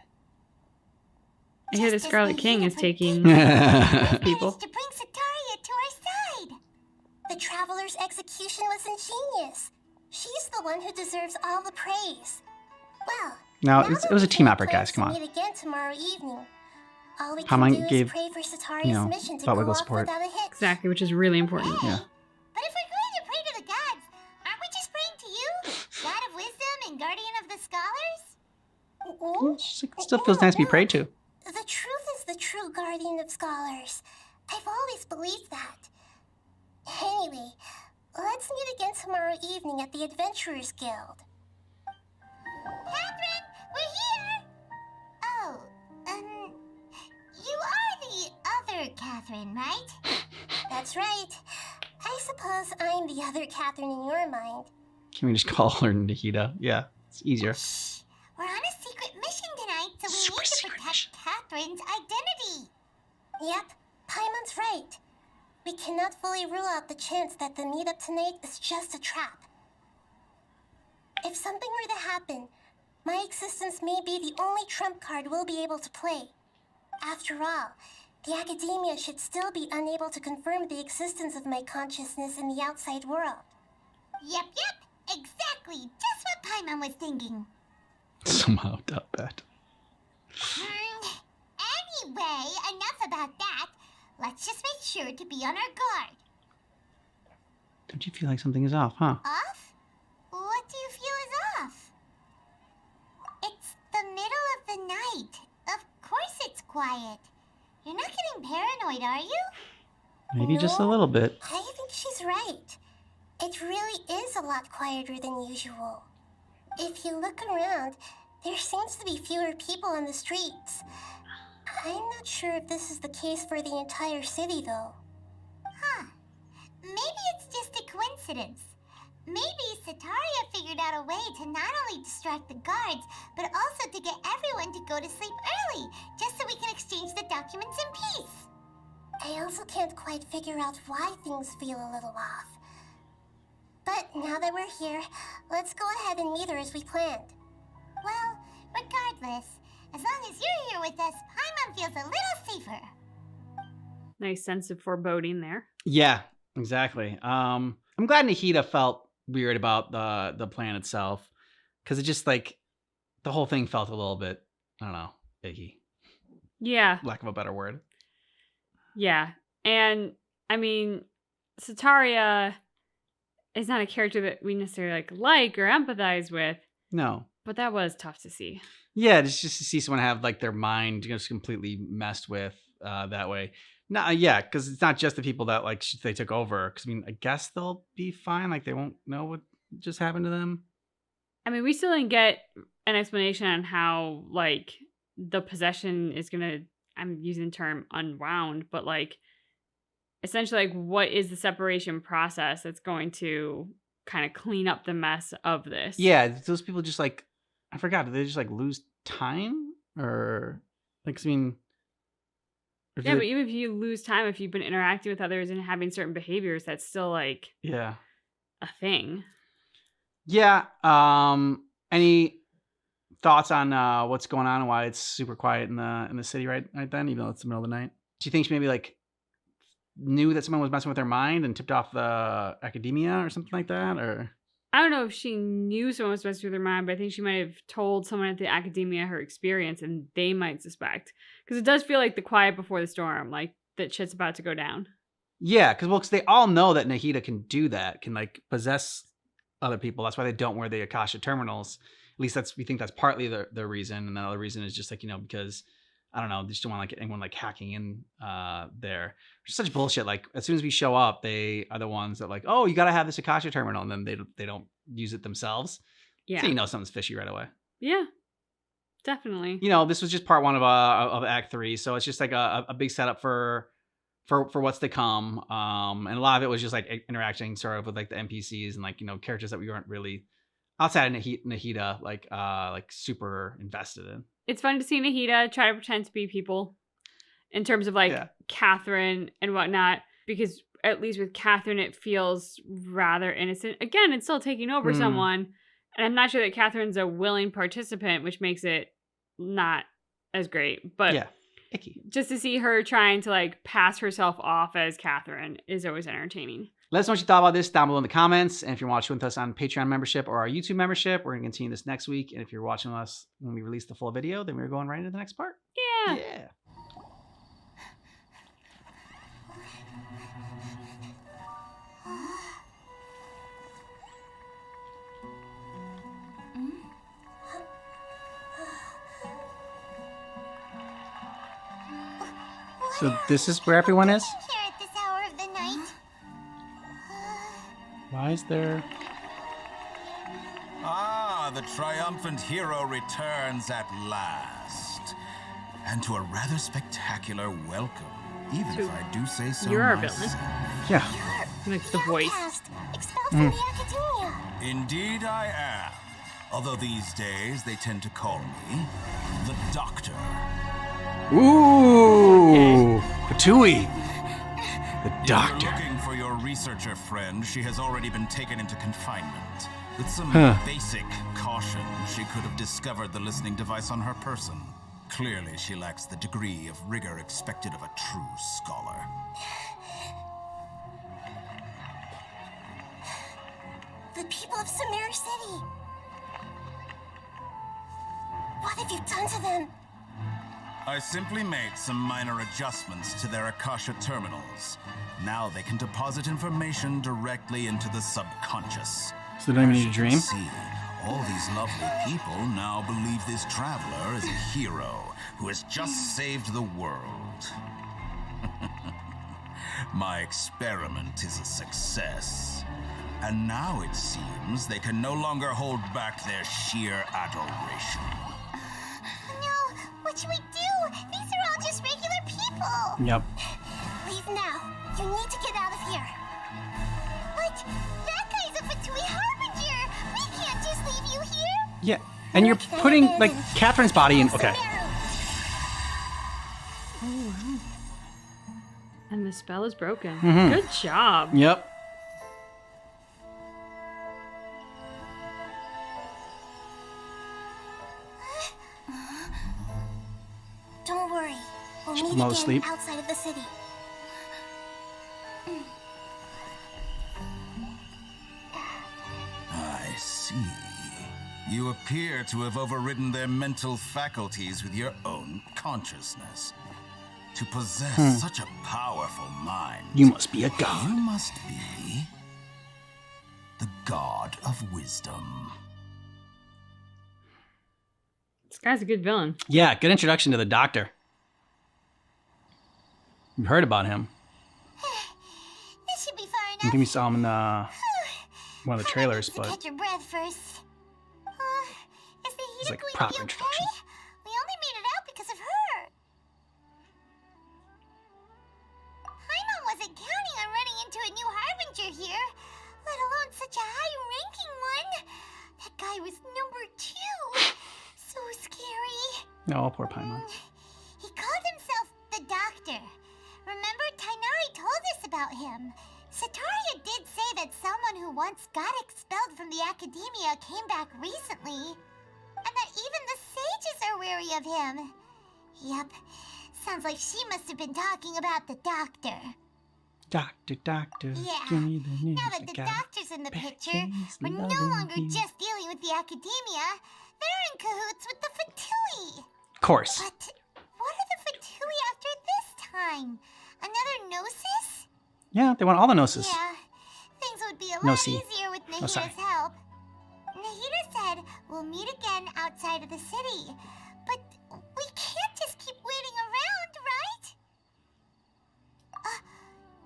S2: I hear the
S5: Just as
S2: Scarlet
S5: we
S2: King
S5: need
S2: is
S5: to
S2: taking
S5: protect
S2: people.
S5: managed to bring Sataria to our side. The Traveler's execution was ingenious. She's the one who deserves all the praise. Well,
S1: Now,
S5: now
S1: it was a
S5: that
S1: team
S5: we
S1: effort,
S5: plan
S1: guys. Come
S5: to
S1: on.
S5: meet again tomorrow evening. All we
S1: Paimon
S5: can do
S1: gave,
S5: is pray for Sataria's
S1: you know,
S5: mission to
S1: thought
S5: go
S1: wiggle
S5: off
S1: support.
S5: without a hitch.
S2: Exactly, which is really important.
S5: Hey,
S1: Yeah.
S5: but if we're going to pray to the gods, aren't we just praying to you, God of wisdom and guardian of the scholars?
S1: It still feels nice to be prayed to.
S5: The truth is the true guardian of scholars. I've always believed that. Anyway, let's meet again tomorrow evening at the Adventurers Guild. Catherine, we're here! Oh, you are the other Catherine, right? That's right. I suppose I'm the other Catherine in your mind.
S1: Can we just call her Nikita? Yeah, it's easier.
S5: Shh! We're on a secret mission tonight, so we
S1: Super
S5: need to
S1: secret
S5: protect
S1: mission.
S5: Catherine's identity. Yep, Paimon's right. We cannot fully rule out the chance that the meetup tonight is just a trap. If something were to happen, my existence may be the only trump card we'll be able to play. After all, the academia should still be unable to confirm the existence of my consciousness in the outside world. Yep, exactly. Just what Paimon was thinking.
S1: Somehow doubt that.
S5: Anyway, enough about that. Let's just make sure to be on our guard.
S1: Don't you feel like something is off, huh?
S5: Off? What do you feel is off? It's the middle of the night. Of course it's quiet. You're not getting paranoid, are you?
S1: Maybe just a
S5: No,
S1: little bit.
S5: I think she's right. It really is a lot quieter than usual. If you look around, there seems to be fewer people on the streets. I'm not sure if this is the case for the entire city, though. Huh. Maybe it's just a coincidence. Maybe Sataria figured out a way to not only distract the guards, but also to get everyone to go to sleep early, just so we can exchange the documents in peace. I also can't quite figure out why things feel a little off. But now that we're here, let's go ahead and meet her as we planned. Well, regardless, as long as you're here with us, Paimon feels a little safer.
S2: Nice sense of foreboding there.
S1: Yeah, exactly. I'm glad Nikita felt weird about the plan itself, because it just like the whole thing felt a little bit, I don't know, icky.
S2: Yeah.
S1: Lack of a better word.
S2: Yeah. And I mean, Sataria is not a character that we necessarily like or empathize with,
S1: No.
S2: but that was tough to see.
S1: Yeah, just to see someone have like their mind just completely messed with that way. No, yeah, because it's not just the people that like they took over. Because I mean, I guess they'll be fine. Like they won't know what just happened to them.
S2: I mean, we still didn't get an explanation on how like the possession is gonna. I'm using the term unwound, but like essentially, like what is the separation process that's going to kind of clean up the mess of this?
S1: Yeah, those people just like I forgot. Did they just like lose time or like? 'Cause I mean, or
S2: Yeah,
S1: did
S2: but even if you lose time, if you've been interacting with others and having certain behaviors, that's still like
S1: yeah.
S2: a thing.
S1: Yeah. Any thoughts on what's going on and why it's super quiet in the city right then, even though it's the middle of the night? Do you think she maybe like knew that someone was messing with her mind and tipped off the academia or something like that? Or
S2: I don't know if she knew someone was messing with her mind, but I think she might have told someone at the academia her experience and they might suspect. Because it does feel like the quiet before the storm, like that shit's about to go down.
S1: yeah, because they all know that Nahida can do that, can like possess other people. That's why they don't wear the Akasha terminals. At least we think that's partly the reason, and the other reason is just like because I don't know, they just don't want like anyone like hacking in there. It's such bullshit. Like as soon as we show up, they are the ones that like, oh, you got to have this Akasha terminal, and then they don't use it themselves.
S2: Yeah.
S1: So something's fishy right away.
S2: Yeah. Definitely.
S1: This was just part 1 of Act 3, so it's just like a big setup for what's to come. And a lot of it was just like interacting sort of with like the NPCs and like characters that we weren't really outside of Nahida like super invested in.
S2: It's fun to see Nahida try to pretend to be people in terms of like Catherine and whatnot, because at least with Catherine, it feels rather innocent. Again, it's still taking over someone. And I'm not sure that Catherine's a willing participant, which makes it not as great. But
S1: yeah, icky.
S2: Just to see her trying to like pass herself off as Catherine is always entertaining.
S1: Let us know what you thought about this down below in the comments. And if you're watching with us on Patreon membership or our YouTube membership, we're going to continue this next week. And if you're watching us when we release the full video, then we're going right into the next part.
S2: Yeah.
S1: Yeah. So this is where everyone is?
S5: Here at this hour of the night.
S1: Why is there...
S10: Ah, the triumphant hero returns at last. And to a rather spectacular welcome, even if I do say so
S2: You're our
S10: myself.
S2: villain.
S1: Yeah.
S2: Like the voice.
S5: Expelled from the academia.
S10: Indeed I am. Although these days they tend to call me the Doctor.
S1: Ooh, Patui, the Doctor.
S10: If you're looking for your researcher friend, she has already been taken into confinement. With some basic caution, she could have discovered the listening device on her person. Clearly, she lacks the degree of rigor expected of a true scholar.
S4: The people of Sumeru City. What have you done to them?
S10: I simply made some minor adjustments to their Akasha terminals. Now they can deposit information directly into the subconscious.
S1: So they don't even need a dream?
S10: See, all these lovely people now believe this traveler is a hero who has just saved the world. My experiment is a success. And now it seems they can no longer hold back their sheer adoration.
S5: No, what should we do? These are all just regular people.
S1: Yep.
S5: Leave now. You need to get out of here. But that guy's a Fatui Harbinger. We can't just leave you here.
S1: Yeah, and you're putting like Catherine's body in. Okay.
S2: Oh, wow. And the spell is broken.
S1: Mhm.
S2: Good job.
S1: Yep.
S4: Don't worry. We'll meet
S1: them all
S4: again
S1: to sleep.
S4: outside of the city.
S10: I see. You appear to have overridden their mental faculties with your own consciousness. To possess such a powerful mind,
S1: You must be a god.
S10: you must be the god of wisdom.
S2: It's Guy's a good villain.
S1: Yeah, good introduction to the Doctor. We've heard about him.
S5: This should be far
S1: I
S5: enough.
S1: think we saw him in one of the trailers,
S5: To
S1: but
S5: catch your breath first. Is the
S1: it's
S5: heater
S1: like
S5: going
S1: proper
S5: to be
S1: introduction.
S5: okay? We only made it out because of her. Paimon wasn't counting on running into a new Harbinger here, let alone such a high-ranking one. That guy was number 2. So scary.
S1: No, poor Paimon.
S5: He called himself the Doctor. Remember, Tainari told us about him. Sataria did say that someone who once got expelled from the Academia came back recently. And that even the sages are wary of him. Yep. Sounds like she must have been talking about the Doctor.
S1: Doctor,
S5: Yeah.
S1: give me the news.
S5: Now that the
S1: I got
S5: Doctor's in the picture,
S1: Becky's
S5: we're no
S1: loving
S5: longer
S1: you.
S5: just dealing with the Academia. They're in cahoots with the Fatui.
S1: Of course.
S5: But what are the Fatui after this time? Another Gnosis?
S1: Yeah, they want all the Gnosis.
S5: Yeah, things would be a lot
S1: Gnosi.
S5: easier with
S1: Oh, sorry.
S5: Nahira's help. Nahira said we'll meet again outside of the city. But we can't just keep waiting around, right?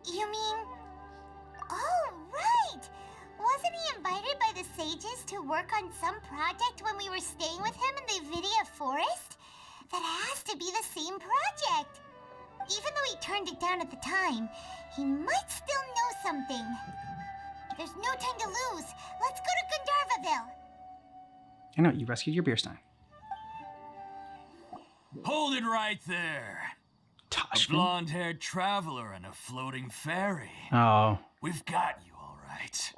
S5: You mean... Oh, right! Wasn't he invited by the sages to work on some project when we were staying with him in the Vidia Forest? That has to be the same project. Even though he turned it down at the time, he might still know something. There's no time to lose. Let's go to Gandharvaville.
S1: I know, you rescued your beer stein.
S11: Hold it right there. A
S1: Toshman.
S11: blonde-haired traveler and a floating fairy.
S1: Oh.
S11: We've got you, all right.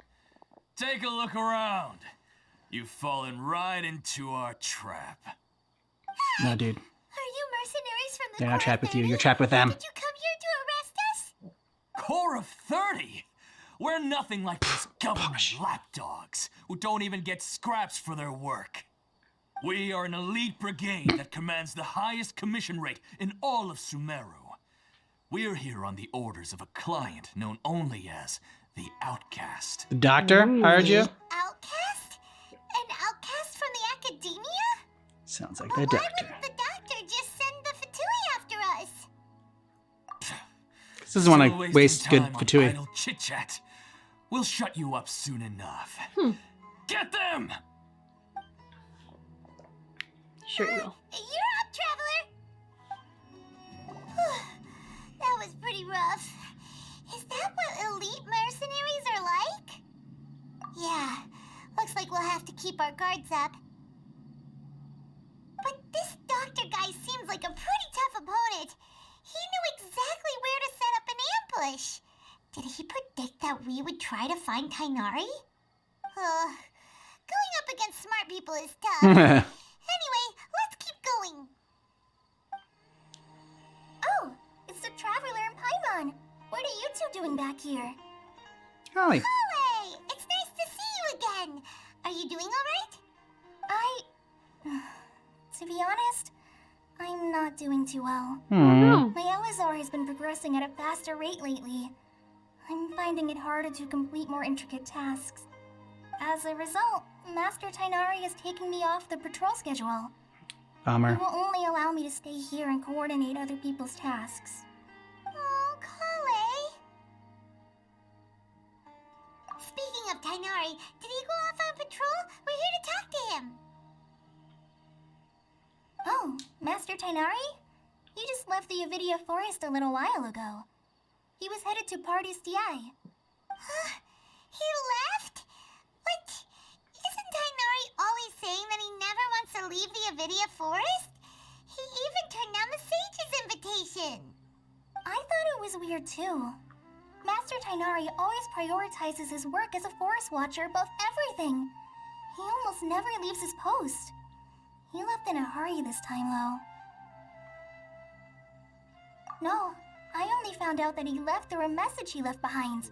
S11: Take a look around. You've fallen right into our trap.
S1: No, dude.
S5: Are you mercenaries from the
S1: They're not
S5: Corps
S1: trapped
S5: of
S1: with you.
S5: 30?
S1: You're trapped with them.
S5: Did you come here to arrest us?
S11: Corps of 30? We're nothing like these government lapdogs who don't even get scraps for their work. We are an elite brigade that commands the highest commission rate in all of Sumeru. We're here on the orders of a client known only as the Outcast.
S1: The Doctor hired you?
S5: Outcast? An outcast from the Academia?
S1: Sounds like
S5: But
S1: the
S5: why
S1: Doctor.
S5: wouldn't the Doctor just send the Fatui after us?
S1: This doesn't want
S11: Still
S1: to
S11: wasting
S1: waste good
S11: time on
S1: Fatui.
S11: idle chit-chat. We'll shut you up soon enough. Get them!
S2: Sure you will.
S5: You're up, traveler! That was pretty rough. Is that what elite mercenaries are like? Yeah, looks like we'll have to keep our guards up. But this Doctor guy seems like a pretty tough opponent. He knew exactly where to set up an ambush. Did he predict that we would try to find Tainari? Going up against smart people is tough. Anyway, let's keep going. Oh, it's the Traveler and Paimon. What are you two doing back here?
S1: Holly.
S5: Ole! It's nice to see you again. Are you doing all right? To be honest, I'm not doing too well.
S2: No.
S5: My Elazar has been progressing at a faster rate lately. I'm finding it harder to complete more intricate tasks. As a result, Master Tainari has taken me off the patrol schedule. He
S1: Bummer.
S5: will only allow me to stay here and coordinate other people's tasks. Oh, Kale. Speaking of Tainari, did he go off on patrol? We're here to talk to him. Oh, Master Tainari? He just left the Avidia Forest a little while ago. He was headed to Party's DI. He left? But isn't Tainari always saying that he never wants to leave the Avidia Forest? He even turned down the Sage's invitation. I thought it was weird too. Master Tainari always prioritizes his work as a forest watcher above everything. He almost never leaves his post. He left in a hurry this time, though. No, I only found out that he left through a message he left behind.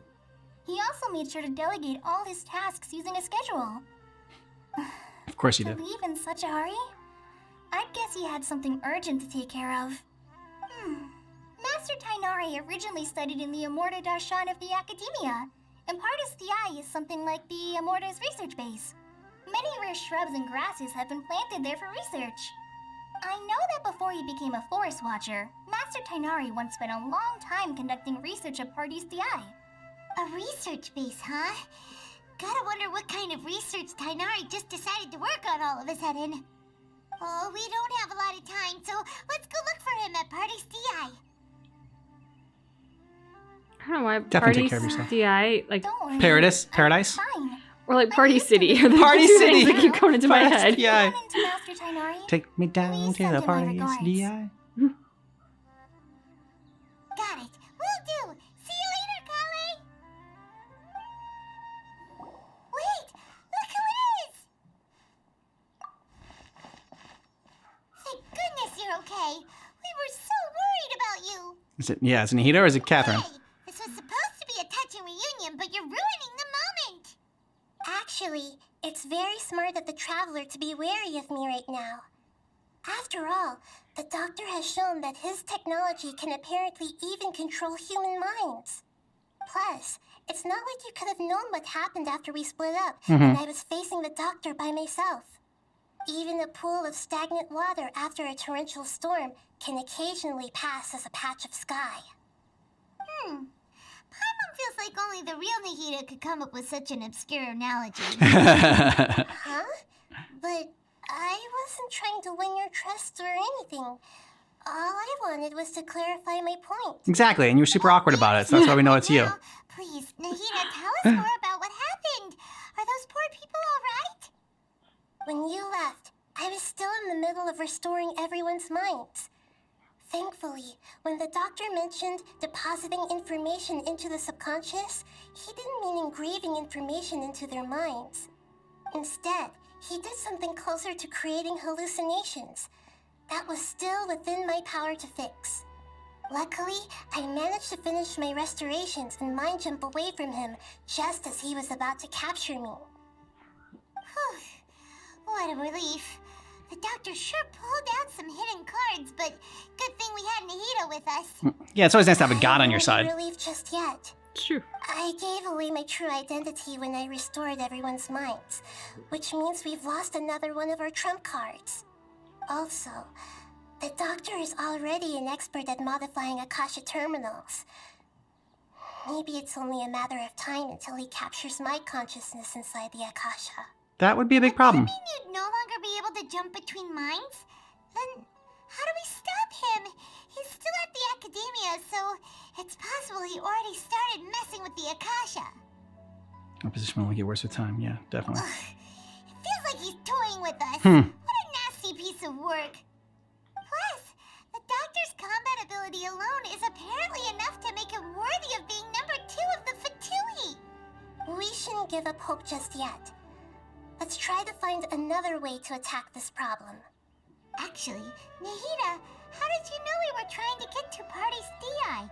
S5: He also made sure to delegate all his tasks using a schedule.
S1: Of course you
S5: To
S1: did.
S5: leave in such a hurry? I'd guess he had something urgent to take care of. Master Tainari originally studied in the Amorta Darshan of the Academia, and Partis DI is something like the Amorta's research base. Many rare shrubs and grasses have been planted there for research. I know that before he became a Forest Watcher, Master Tainari once spent a long time conducting research at Party's DI. A research base, huh? Gotta wonder what kind of research Tainari just decided to work on all of a sudden. Oh, we don't have a lot of time, so let's go look for him at Party's DI.
S2: I don't know why
S1: Definitely take
S2: Party
S1: care of yourself.
S2: DI, like,
S5: Don't worry.
S1: Paradise?
S5: Fine.
S2: or like Party City. Are the
S1: Party
S2: two
S1: City.
S2: things that keep coming into my
S1: Paradise
S2: head.
S1: DI.
S5: Come into Master Tainari.
S1: Take me down
S5: Please
S1: to
S5: send
S1: the
S5: him my
S1: party's
S5: regards.
S1: DI.
S5: Got it. Will do. See you later, Kale. Wait, look who it is. Thank goodness you're okay. We were so worried about you.
S1: Is it Nahida or is it Catherine?
S5: Hey, this was supposed to be a touching reunion, but you're ruining the moment. Actually, it's very smart of the Traveler to be wary of me right now. After all, the Doctor has shown that his technology can apparently even control human minds. Plus, it's not like you could have known what happened after we split up and I was facing the Doctor by myself. Even a pool of stagnant water after a torrential storm can occasionally pass as a patch of sky. Paimon feels like only the real Nahida could come up with such an obscure analogy. Huh? But I wasn't trying to win your trust or anything. All I wanted was to clarify my point.
S1: Exactly, and you're super awkward about it, so that's why we know it's you.
S5: Now, please, Nahida, tell us more about what happened. Are those poor people all right? When you left, I was still in the middle of restoring everyone's minds. Thankfully, when the Doctor mentioned depositing information into the subconscious, he didn't mean engraving information into their minds. Instead, he did something closer to creating hallucinations. That was still within my power to fix. Luckily, I managed to finish my restorations and mind jump away from him just as he was about to capture me. Whew. What a relief. The Doctor sure pulled out some hidden cards, but good thing we had Nahida with us.
S1: Yeah, it's always nice to have a god on your
S5: I
S1: side.
S5: won't be relieved just yet.
S2: True.
S5: I gave away my true identity when I restored everyone's minds, which means we've lost another one of our trump cards. Also, the Doctor is already an expert at modifying Akasha terminals. Maybe it's only a matter of time until he captures my consciousness inside the Akasha.
S1: That would be a big problem.
S5: Does that mean you'd no longer be able to jump between minds? Then how do we stop him? He's still at the Academia, so it's possible he already started messing with the Akasha.
S1: Our position will only get worse with time. Yeah, definitely.
S5: It feels like he's toying with us.
S1: Hmm.
S5: What a nasty piece of work. Plus, the Doctor's combat ability alone is apparently enough to make him worthy of being number 2 of the Fatui. We shouldn't give up hope just yet. Let's try to find another way to attack this problem. Actually, Nahida, how did you know we were trying to get to Party's DI?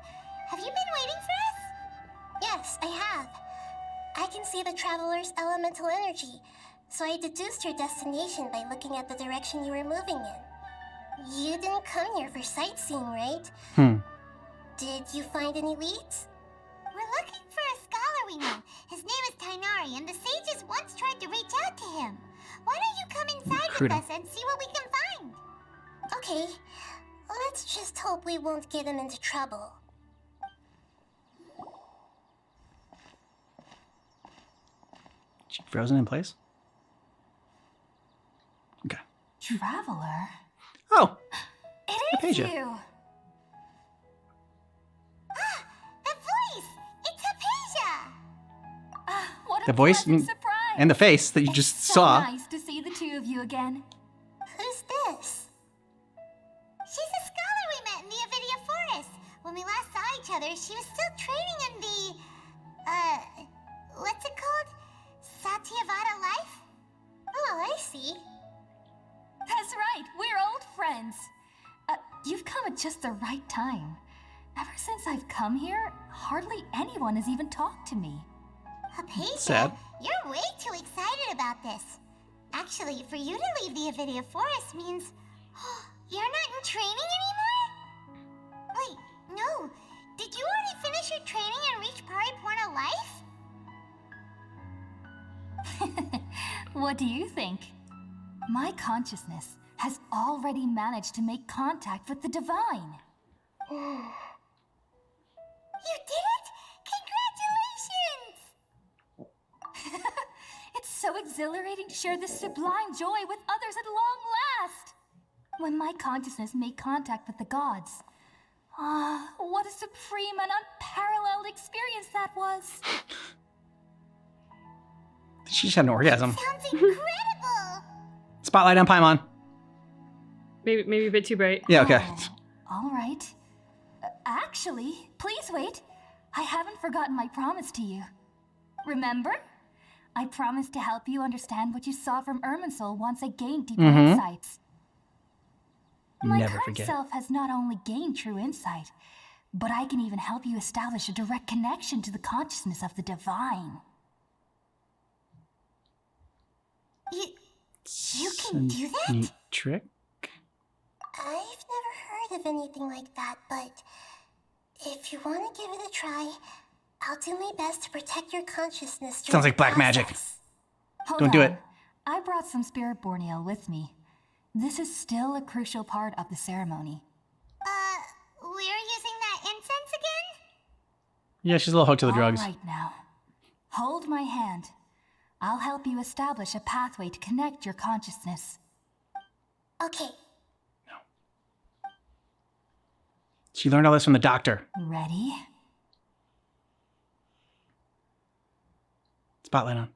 S5: Have you been waiting for us? Yes, I have. I can see the Traveler's elemental energy, so I deduced your destination by looking at the direction you were moving in. You didn't come here for sightseeing, right? Did you find any leads? We're looking for a scholar we know. His name is Tainari, and the sages once tried to reach out to him. Why don't you come inside with us and see what we can find? Okay, let's just hope we won't get him into trouble.
S1: She frozen in place? Okay.
S9: Traveler?
S1: Oh,
S5: It is
S1: Hypatia.
S5: you! Ah, the voice! It's Hypatia!
S9: What a
S1: The voice
S9: pleasant surprise!
S1: and the face that you just
S9: It's so
S1: saw.
S9: nice to see the two of you again.
S5: Who's this? She's a scholar we met in the Avidia Forest. When we last saw each other, she was still training in the, what's it called? Satyavada life? Oh, I see.
S9: That's right, we're old friends. You've come at just the right time. Ever since I've come here, hardly anyone has even talked to me.
S5: Hypatia,
S1: Sad.
S5: you're way too excited about this. Actually, for you to leave the Avidia Forest means you're not in training anymore? Wait, no. Did you already finish your training and reach Pariporna life?
S9: What do you think? My consciousness
S8: has already managed to make contact with the divine.
S5: You did it! Congratulations!
S8: It's so exhilarating to share this sublime joy with others at long last. When my consciousness made contact with the gods. What a supreme and unparalleled experience that was.
S1: She just had an orgasm.
S5: Sounds incredible!
S1: Spotlight on Paimon.
S2: Maybe a bit too bright.
S1: Yeah, okay.
S8: All right. Actually, please wait. I haven't forgotten my promise to you. Remember? I promised to help you understand what you saw from Irminsul once I gained deeper insights. My
S1: Never
S8: current
S1: forget.
S8: self has not only gained true insight, but I can even help you establish a direct connection to the consciousness of the divine.
S5: You can do that?
S1: Neat trick.
S4: I've never heard of anything like that, but if you want to give it a try, I'll do my best to protect your consciousness. during
S1: Sounds like
S4: the
S1: black magic.
S4: process.
S8: Hold
S1: Don't do
S8: on.
S1: it.
S8: I brought some spirit borneal with me. This is still a crucial part of the ceremony.
S5: We're using that incense again?
S1: Yeah, she's a little hooked to the drugs.
S8: All right now. Hold my hand. I'll help you establish a pathway to connect your consciousness.
S4: Okay.
S1: She learned all this from the doctor.
S8: Ready?
S1: Spotlight on.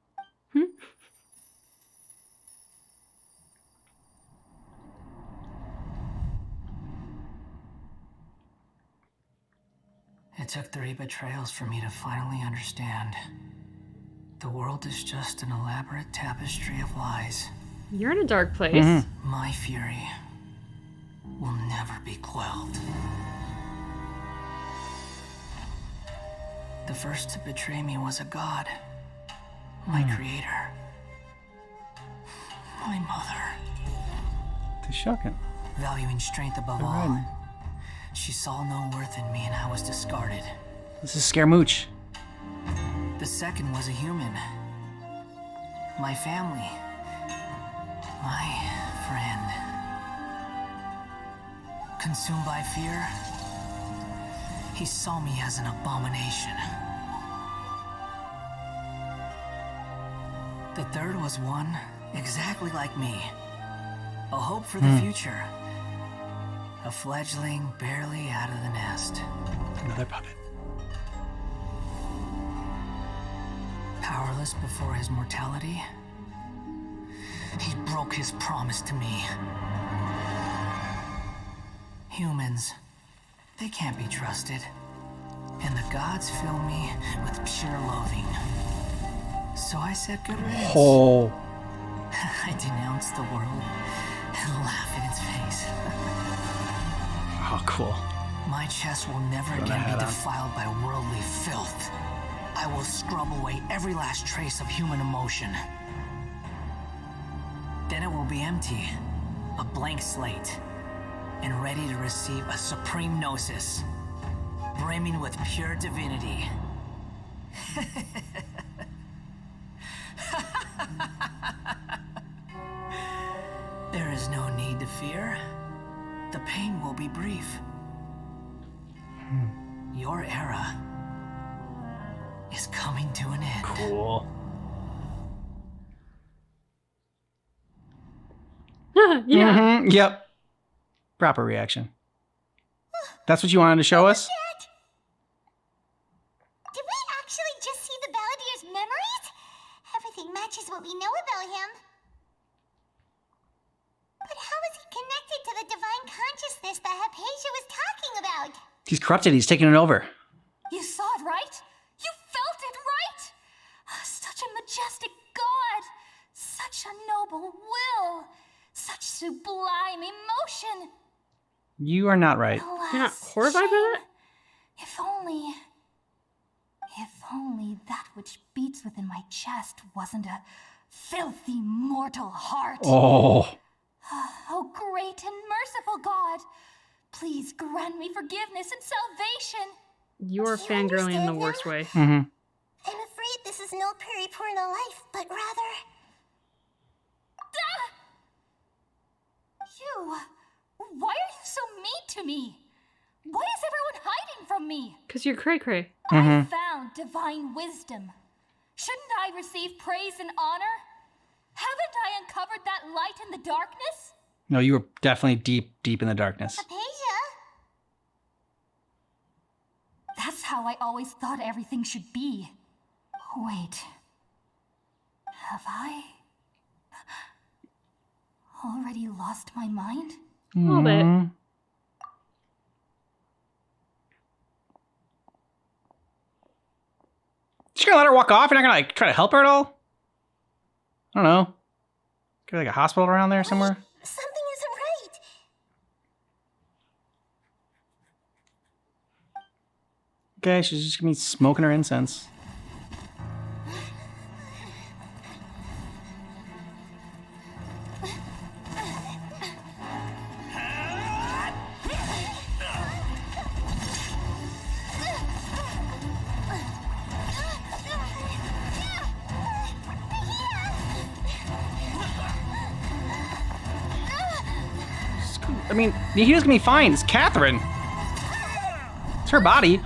S12: It took 3 betrayals for me to finally understand. The world is just an elaborate tapestry of lies.
S2: You're in a dark place.
S12: My fury will never be quelled. The first to betray me was a god. My creator. My mother.
S1: It's shocking.
S12: Valuing strength above all. She saw no worth in me and I was discarded.
S1: This is Scaramouche.
S12: The second was a human. My family. My friend. Consumed by fear, he saw me as an abomination. The third was one exactly like me. A hope for the future. A fledgling barely out of the nest.
S1: Another puppet.
S12: Powerless before his mortality, he broke his promise to me. Humans, they can't be trusted. And the gods fill me with pure loathing. So I said good riddance.
S1: Oh.
S12: I denounce the world and laugh in its face.
S1: Oh, cool.
S12: My chest will never again be defiled by worldly filth. I will scrub away every last trace of human emotion. Then it will be empty, a blank slate, and ready to receive a supreme gnosis, brimming with pure divinity. There is no need to fear. The pain will be brief. Your era is coming to an end.
S1: Cool.
S2: Yeah.
S1: Yep. Proper reaction. That's what you wanted to show us?
S5: Did we actually just see the Balladeer's memories? Everything matches what we know about him. But how is he connected to the divine consciousness that Hypatia was talking about?
S1: He's corrupted. He's taking it over.
S8: You saw it, right? You felt it, right? Such a majestic God! Such a noble will! Such sublime emotion!
S1: You are not right.
S2: You're not horrified by that?
S8: If only that which beats within my chest wasn't a filthy mortal heart.
S1: Oh.
S8: Oh, great and merciful God! Please grant me forgiveness and salvation!
S2: You're
S4: Do you
S2: fangirling in the
S4: understand
S2: worst
S4: now?
S2: way.
S1: Mm-hmm.
S4: I'm afraid this is no periporno life, but rather...
S8: You... Why are you so mean to me? Why is everyone hiding from me?
S2: Because you're cray-cray.
S8: I found divine wisdom. Shouldn't I receive praise and honor? Haven't I uncovered that light in the darkness?
S1: No, you were definitely deep in the darkness.
S5: Hypatia?
S8: That's how I always thought everything should be. Wait. Have I already lost my mind?
S2: A little bit.
S1: Just gonna let her walk off? You're not gonna like try to help her at all? I don't know. Could be like a hospital around there somewhere.
S5: Something isn't right.
S1: Okay, she's just gonna be smoking her incense. I mean, Nahida's gonna be fine. It's Catherine. It's her body.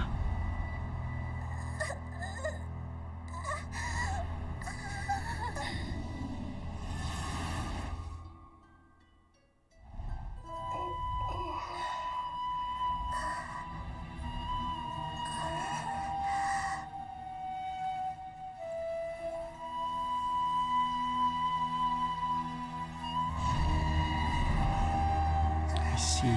S1: I see you.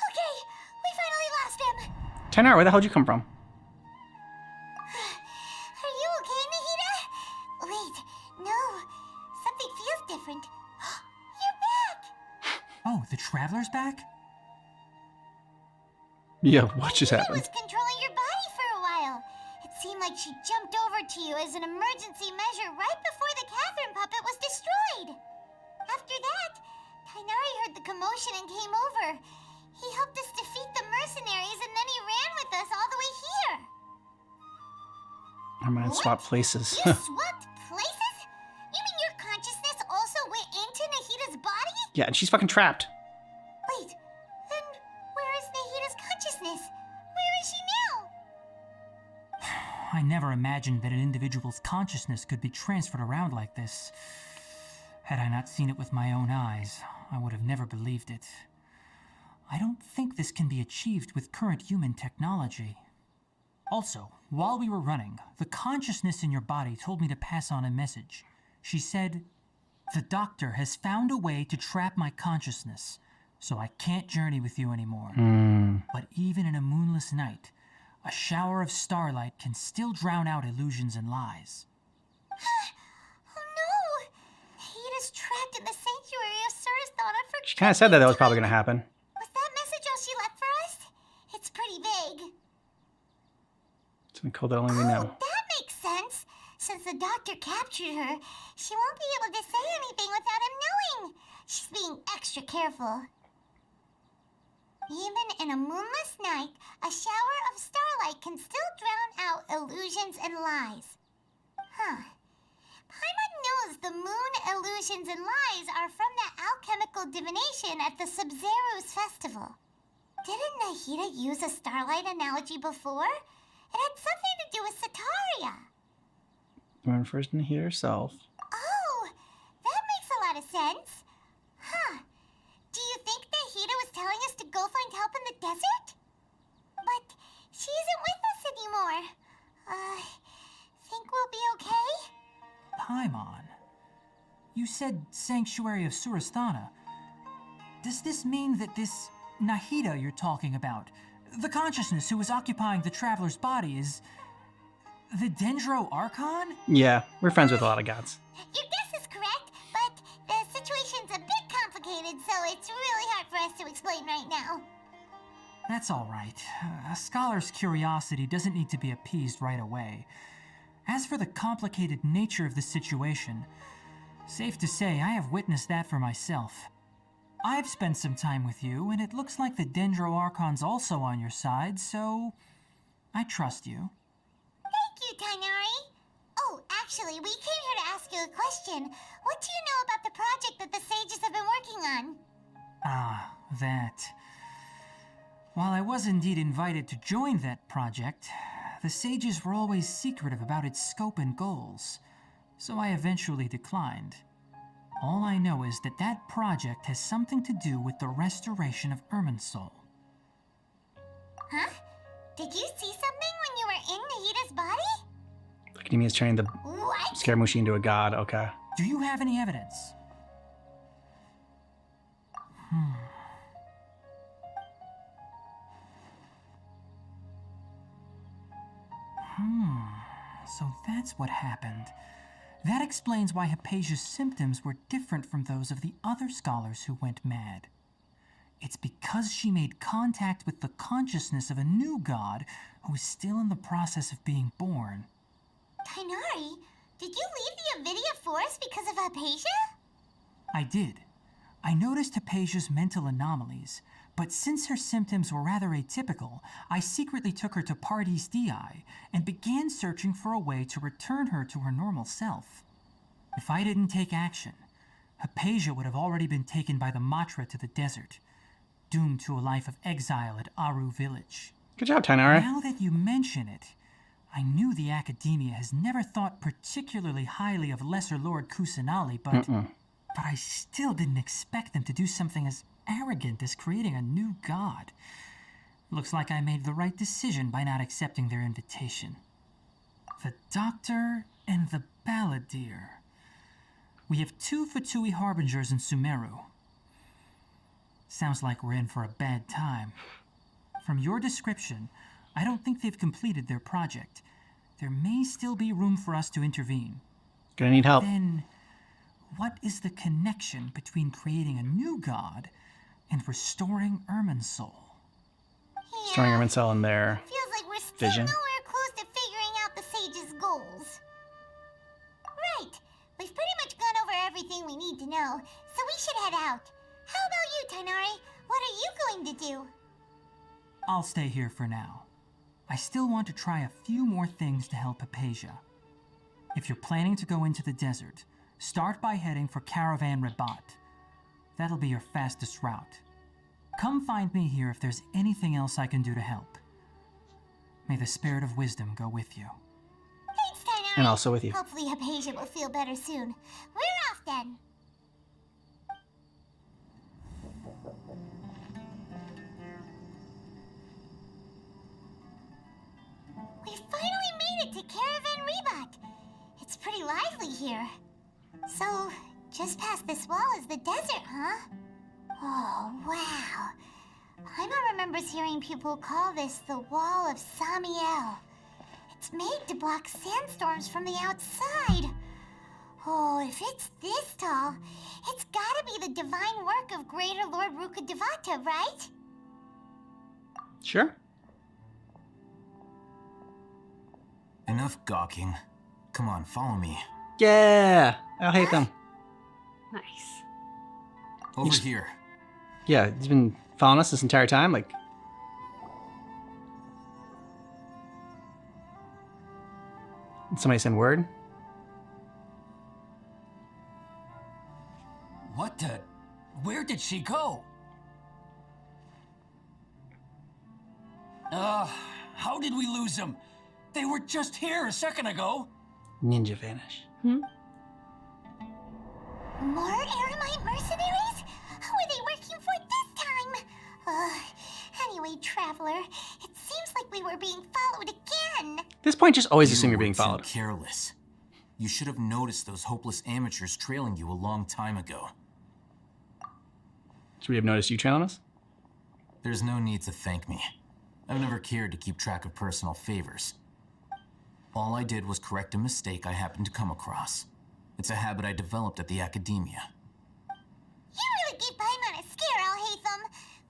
S5: Okay, we finally lost him.
S1: Tenor, where the hell did you come from?
S5: Are you okay, Nahida? Wait, no. Something feels different. You're back!
S12: Oh, the Traveler's back?
S1: Yeah, what just
S5: Nahida
S1: happened?
S5: was controlling your body for a while. It seemed like she jumped over to you as an emergency measure right before the Catherine puppet was destroyed. After that, Tainari heard the commotion and came over. He helped us defeat the mercenaries and then he ran with us all the way here.
S1: I might swap places.
S5: You swapped places? You mean your consciousness also went into Nahida's body?
S1: Yeah, and she's fucking trapped.
S5: Wait, then where is Nahida's consciousness? Where is she now?
S12: I never imagined that an individual's consciousness could be transferred around like this. Had I not seen it with my own eyes, I would have never believed it. I don't think this can be achieved with current human technology. Also, while we were running, the consciousness in your body told me to pass on a message. She said, "The doctor has found a way to trap my consciousness, so I can't journey with you anymore. But even in a moonless night, a shower of starlight can still drown out illusions and lies."
S5: Oh no! Nahida's trapped in the sanctuary of Surasthana for
S1: She kind of said that was probably going to happen.
S5: Was that message all she left for us? It's pretty vague.
S1: Something cool that only we know.
S5: That makes sense. Since the doctor captured her, she won't be able to say anything without him knowing. She's being extra careful. Even in a moonless night, a shower of starlight can still drown out illusions and lies. Huh. Paimon knows the moon illusions and lies are from the alchemical divination at the Sub-Zero's festival. Didn't Nahida use a starlight analogy before? It had something to do with Sataria.
S1: When first in here herself.
S5: Oh, that makes a lot of sense. Huh. Do you think Nahida was telling us to go find help in the desert? But she isn't with us anymore. Think we'll be okay?
S12: Paimon, you said Sanctuary of Surasthana. Does this mean that this Nahida you're talking about, the consciousness who was occupying the Traveler's body, is the Sumeru Archon?
S1: Yeah, we're friends with a lot of gods.
S5: Your guess is correct, but the situation's a bit complicated, so it's really hard for us to explain right now.
S12: That's all right. A scholar's curiosity doesn't need to be appeased right away. As for the complicated nature of the situation, safe to say I have witnessed that for myself. I've spent some time with you, and it looks like the Dendro Archon's also on your side, so I trust you.
S5: Thank you, Tainari. Oh, actually, we came here to ask you a question. What do you know about the project that the sages have been working on?
S12: Ah, that. While I was indeed invited to join that project, the sages were always secretive about its scope and goals, so I eventually declined. All I know is that that project has something to do with the restoration of Irminsul.
S5: Huh? Did you see something when you were in Nahida's body?
S1: Academia is turning the
S5: What?
S1: Scaramucci into a god. Okay.
S12: Do you have any evidence? So that's what happened. That explains why Hypatia's symptoms were different from those of the other scholars who went mad. It's because she made contact with the consciousness of a new god who is still in the process of being born.
S5: Tainari, did you leave the Avidia Forest because of Hypatia?
S12: I did. I noticed Hypatia's mental anomalies, but since her symptoms were rather atypical, I secretly took her to Pardis Dii and began searching for a way to return her to her normal self. If I didn't take action, Hypatia would have already been taken by the Matra to the desert, doomed to a life of exile at Aru village.
S1: Good job, Tainari.
S12: Now that you mention it, I knew the Academia has never thought particularly highly of Lesser Lord Kusanali, but I still didn't expect them to do something as arrogant as creating a new god. Looks like I made the right decision by not accepting their invitation. The Doctor and the Balladeer. We have 2 Fatui Harbingers in Sumeru. Sounds like we're in for a bad time. From your description, I don't think they've completed their project. There may still be room for us to intervene.
S1: Gonna need help.
S12: Then, what is the connection between creating a new god and restoring Irminsul?
S1: Restoring Irminsul in there.
S5: Feels like we're still
S1: Vision.
S5: nowhere close to figuring out the sage's goals. Right. We've pretty much gone over everything we need to know, so we should head out. How about you, Tainari? What are you going to do?
S12: I'll stay here for now. I still want to try a few more things to help Hypatia. If you're planning to go into the desert, start by heading for Caravan Rabat. That'll be your fastest route. Come find me here if there's anything else I can do to help. May the spirit of wisdom go with you.
S5: Thanks, Tainari.
S1: And also with you.
S5: Hopefully Hypatia will feel better soon. We're off then. We finally made it to Caravan Rabat. It's pretty lively here. So, just past this wall is the desert, huh? Oh, wow. Paimon remembers hearing people call this the Wall of Samiel. It's made to block sandstorms from the outside. Oh, if it's this tall, it's gotta be the divine work of Greater Lord Rukkhadevata, right?
S1: Sure.
S10: Enough gawking. Come on, follow me.
S1: Yeah. I hate them.
S2: Nice.
S10: Over here.
S1: Yeah, he's been following us this entire time. Like, did somebody send word?
S11: What the? Where did she go? How did we lose them? They were just here a second ago.
S1: Ninja vanish.
S5: More Aramite mercenaries? Who are they working for this time? Anyway, Traveler, it seems like we were being followed again.
S1: At this point, just always
S10: You
S1: assume you're
S10: were
S1: being
S10: too
S1: followed.
S10: careless. You should have noticed those hopeless amateurs trailing you a long time ago.
S1: Should we have noticed you trailing us?
S10: There's no need to thank me. I've never cared to keep track of personal favors. All I did was correct a mistake I happened to come across. It's a habit I developed at the Academia.
S5: You really gave Paimon a scare, Alhaitham.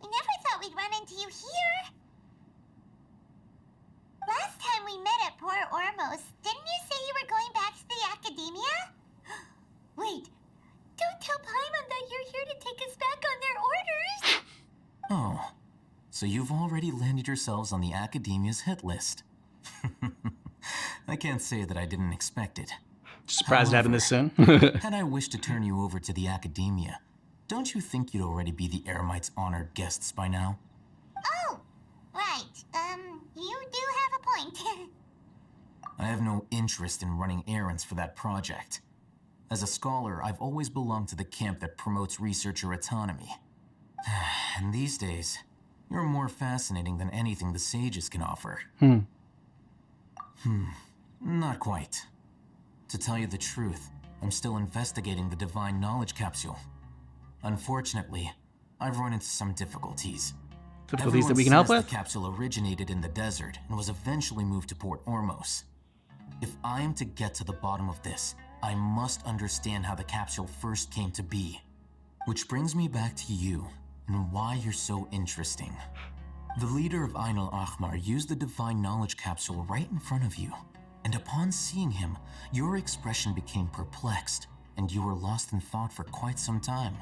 S5: We never thought we'd run into you here. time we met at Port Ormos, didn't you say you were going back to the academia? Wait, don't tell Paimon that you're here to take us back on their orders.
S13: Oh, so you've already landed yourselves on the academia's hit list. I can't say that I didn't expect it.
S1: Surprised it happened this soon.
S13: Had I wished to turn you over to the academia, don't you think you'd already be the Eremites' honored guests by now?
S5: Oh, right. You do have a point.
S13: I have no interest in running errands for that project. As a scholar, I've always belonged to the camp that promotes researcher autonomy. And these days, you're more fascinating than anything the sages can offer. Not quite. To tell you the truth, I'm still investigating the Divine Knowledge Capsule. Unfortunately, I've run into some difficulties.
S1: Difficulties that we can help with?
S13: The capsule originated in the desert and was eventually moved to Port Ormos. If I am to get to the bottom of this, I must understand how the capsule first came to be. Which brings me back to you and why you're so interesting. The leader of Ain al-Ahmar used the Divine Knowledge Capsule right in front of you, and upon seeing him, your expression became perplexed, and you were lost in thought for quite some time.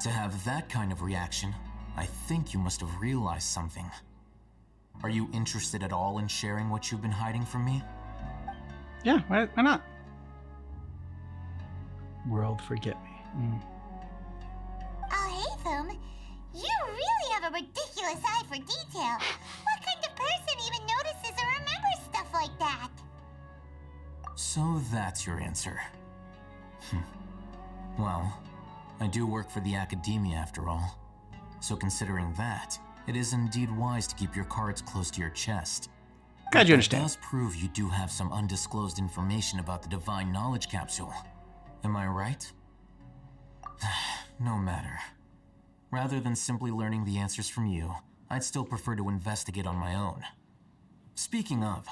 S13: To have that kind of reaction, I think you must have realized something. Are you interested at all in sharing what you've been hiding from me?
S1: Yeah, why not? World, forget me.
S5: Oh, Haytham, you really have a ridiculous eye for detail. What kind of person even notices or remembers stuff like that?
S13: So that's your answer. Well, I do work for the academia after all. So considering that, it is indeed wise to keep your cards close to your chest.
S1: Glad you understand.
S13: It does prove you do have some undisclosed information about the Divine Knowledge Capsule. Am I right? No matter. Rather than simply learning the answers from you, I'd still prefer to investigate on my own. Speaking of,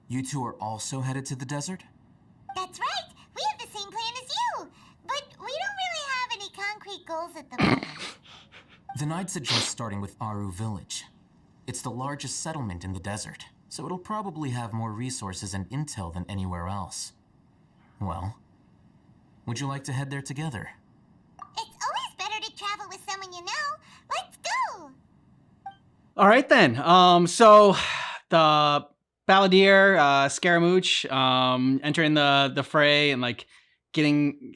S13: you two are also headed to the desert?
S5: That's right. We have the same plan as you. But we don't really have any concrete goals at the moment.
S13: Then I'd suggest starting with Aru Village. It's the largest settlement in the desert, so it'll probably have more resources and intel than anywhere else. Well, would you like to head there together?
S5: It's always better to travel with someone you know. Let's go!
S1: All right then. So the Balladeer, Scaramouche, entering the fray and like getting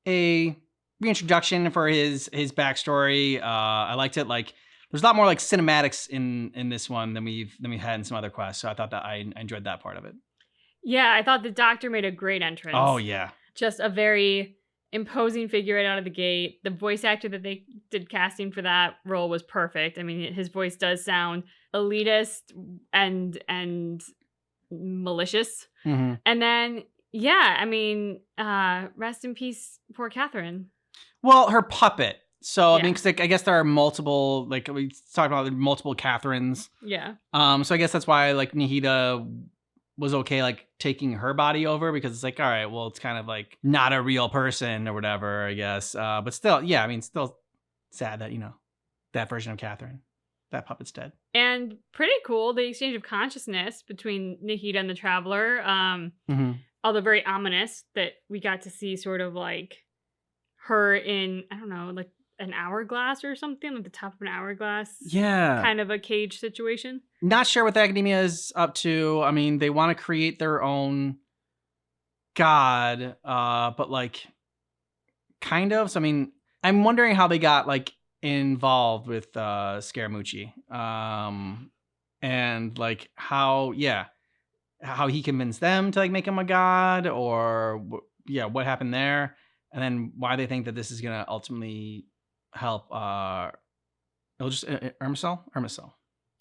S1: a reintroduction for his backstory. I liked it. Like there's a lot more like cinematics in this one than we've had in some other quests. So I thought that I enjoyed that part of it.
S2: Yeah, I thought the doctor made a great entrance.
S1: Oh yeah.
S2: Just a very imposing figure right out of the gate. The voice actor that they did casting for that role was perfect. I mean, his voice does sound elitist and malicious.
S1: Mm-hmm.
S2: And then, yeah, I mean, rest in peace, poor Catherine.
S1: Well, her puppet. So,
S2: Yeah.
S1: I mean, because like, I guess there are multiple, like we talked about, multiple Catherines.
S2: Yeah.
S1: So I guess that's why like Nihida was okay like taking her body over, because it's like, all right, well, it's kind of like not a real person or whatever, I guess. But still, yeah, I mean, still sad that, you know, that version of Catherine, that puppet's dead.
S2: And pretty cool, the exchange of consciousness between Nihida and the Traveler. Although very ominous that we got to see sort of like her in, I don't know, like an hourglass or something, like the top of an hourglass.
S1: Yeah.
S2: Kind of a cage situation.
S1: Not sure what the academia is up to. I mean, they want to create their own god, but like kind of. So, I mean, I'm wondering how they got like involved with Scaramucci. And like how he convinced them to like make him a god, or what happened there, and then why they think that this is gonna ultimately help it'll just Irmicel.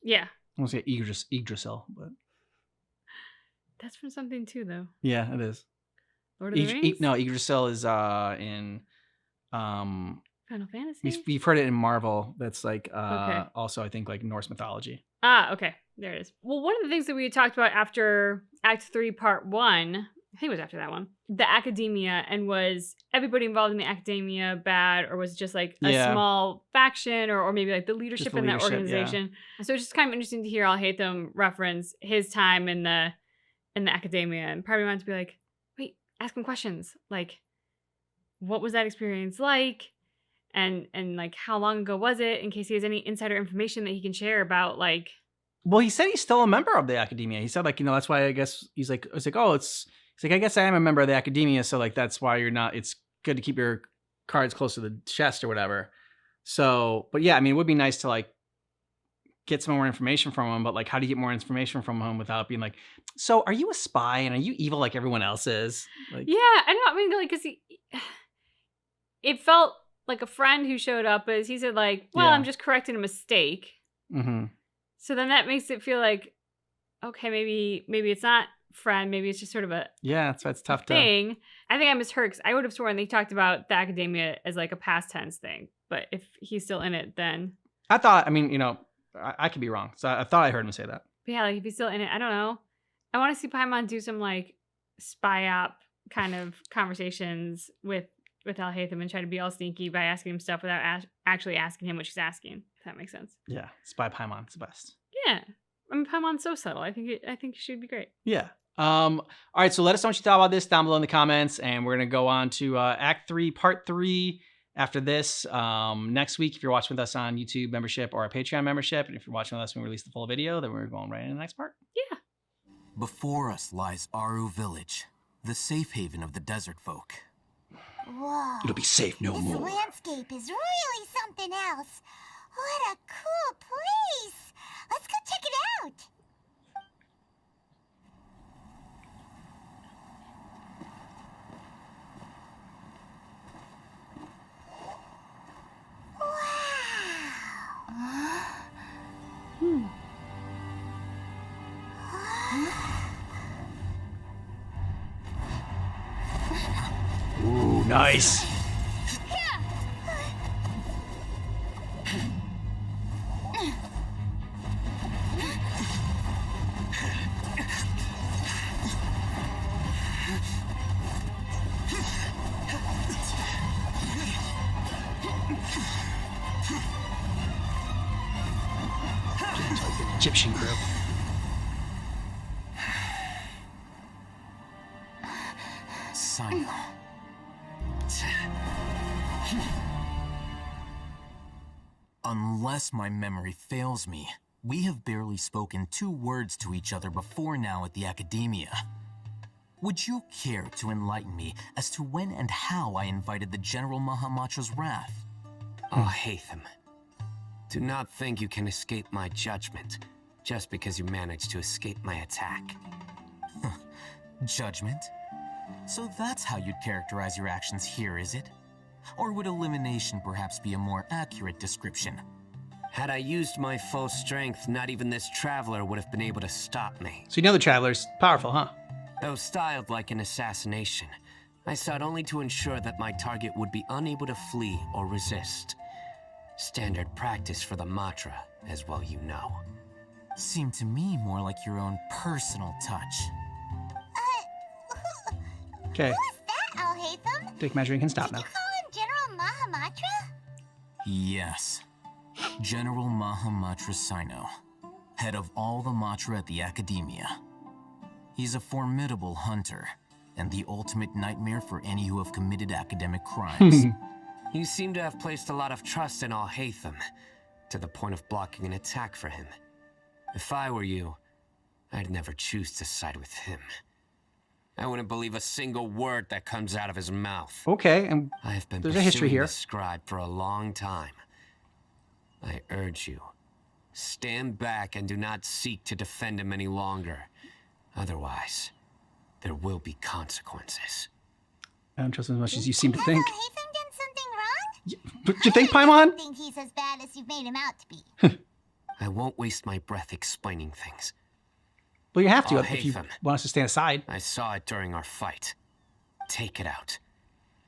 S2: Yeah.
S1: I want to say Yggdrasil, but
S2: That's from something too, though.
S1: yeah, it is.
S2: Lord of the Rings?
S1: No, Yggdrasil is in
S2: Final Fantasy?
S1: we've heard it in Marvel. That's like
S2: Okay.
S1: also I think like Norse mythology.
S2: Ah, okay. There it is. Well, one of the things that we had talked about after Act 3, Part 1 think it was after that one, the academia, and was everybody involved in the academia bad, or was it just like a small faction, or maybe like the leadership in that organization? Yeah. So it's just kind of interesting to hear Al-Haytham reference his time in the academia, and part of me wanted to be like, wait, ask him questions, like, what was that experience like, and like how long ago was it, in case he has any insider information that he can share about, like.
S1: Well, he said he's still a member of the academia. He said, like, that's why I guess he's like, it's like, oh, he's like, I guess I am a member of the academia. So like, that's why you're not, it's good to keep your cards close to the chest or whatever. So, but yeah, I mean, it would be nice to like get some more information from him, but like, how do you get more information from him without being like, so are you a spy and are you evil like everyone else is? Like,
S2: yeah, I know. I mean, like, cause it felt like a friend who showed up as he said like, well, I'm just correcting a mistake.
S1: Mm-hmm.
S2: So then that makes it feel like, okay, maybe it's not friend, maybe it's just sort of a
S1: that's why it's tough
S2: thing. I think I misheard, because I would have sworn they talked about the academia as like a past tense thing. But if he's still in it, then
S1: I thought, I mean, I could be wrong. So I thought I heard him say that.
S2: But yeah, like if he's still in it, I don't know. I want to see Paimon do some like spy op kind of conversations with Al-Haytham and try to be all sneaky by asking him stuff without actually asking him what she's asking. If that makes sense.
S1: Yeah, spy Paimon's the best.
S2: Yeah, I mean Paimon's so subtle. I think she would be great.
S1: Yeah. All right. So let us know what you thought about this down below in the comments, and we're gonna go on to Act 3, Part 3 after this next week. If you're watching with us on YouTube membership or a Patreon membership, and if you're watching with us when we release the full video, then we're going right into the next part.
S2: Yeah.
S13: Before us lies Aru Village, the safe haven of the desert folk.
S4: Whoa.
S1: It'll be safe no more.
S4: This landscape is really something else. What a cool place. Let's go check it out.
S1: Ooh, nice. Egyptian group.
S13: Sino. Unless my memory fails me, we have barely spoken 2 words to each other before now at the academia. Would you care to enlighten me as to when and how I invited the General Mahamatra's wrath?
S14: Al-Haytham, do not think you can escape my judgment just because you managed to escape my attack.
S13: Judgment? So that's how you'd characterize your actions here, is it? Or would elimination perhaps be a more accurate description?
S14: Had I used my full strength, not even this traveler would have been able to stop me.
S1: So the traveler's powerful, huh?
S14: Though styled like an assassination, I sought only to ensure that my target would be unable to flee or resist. Standard practice for the Matra, as well you know.
S13: Seemed to me more like your own personal touch.
S1: Okay.
S4: Who is that, Al-Haytham?
S1: Dick measuring can stop now.
S4: Did you call him General Mahamatra?
S13: Yes. General Mahamatra Sino, head of all the Matra at the Academia. He's a formidable hunter, and the ultimate nightmare for any who have committed academic crimes.
S14: You seem to have placed a lot of trust in Al-Haytham, to the point of blocking an attack for him. If I were you, I'd never choose to side with him. I wouldn't believe a single word that comes out of his mouth.
S1: Okay, and
S14: I've been
S1: there's a history here.
S14: This scribe for a long time. I urge you, stand back and do not seek to defend him any longer. Otherwise, there will be consequences.
S1: I don't trust him as much as you seem to think.
S4: Has Al-Haytham done something wrong?
S1: But you think, Paimon?
S4: I think he's as bad as you've made him out to be.
S14: I won't waste my breath explaining things.
S1: Well, you have to if you want us to stand aside.
S14: I saw it during our fight. Take it out.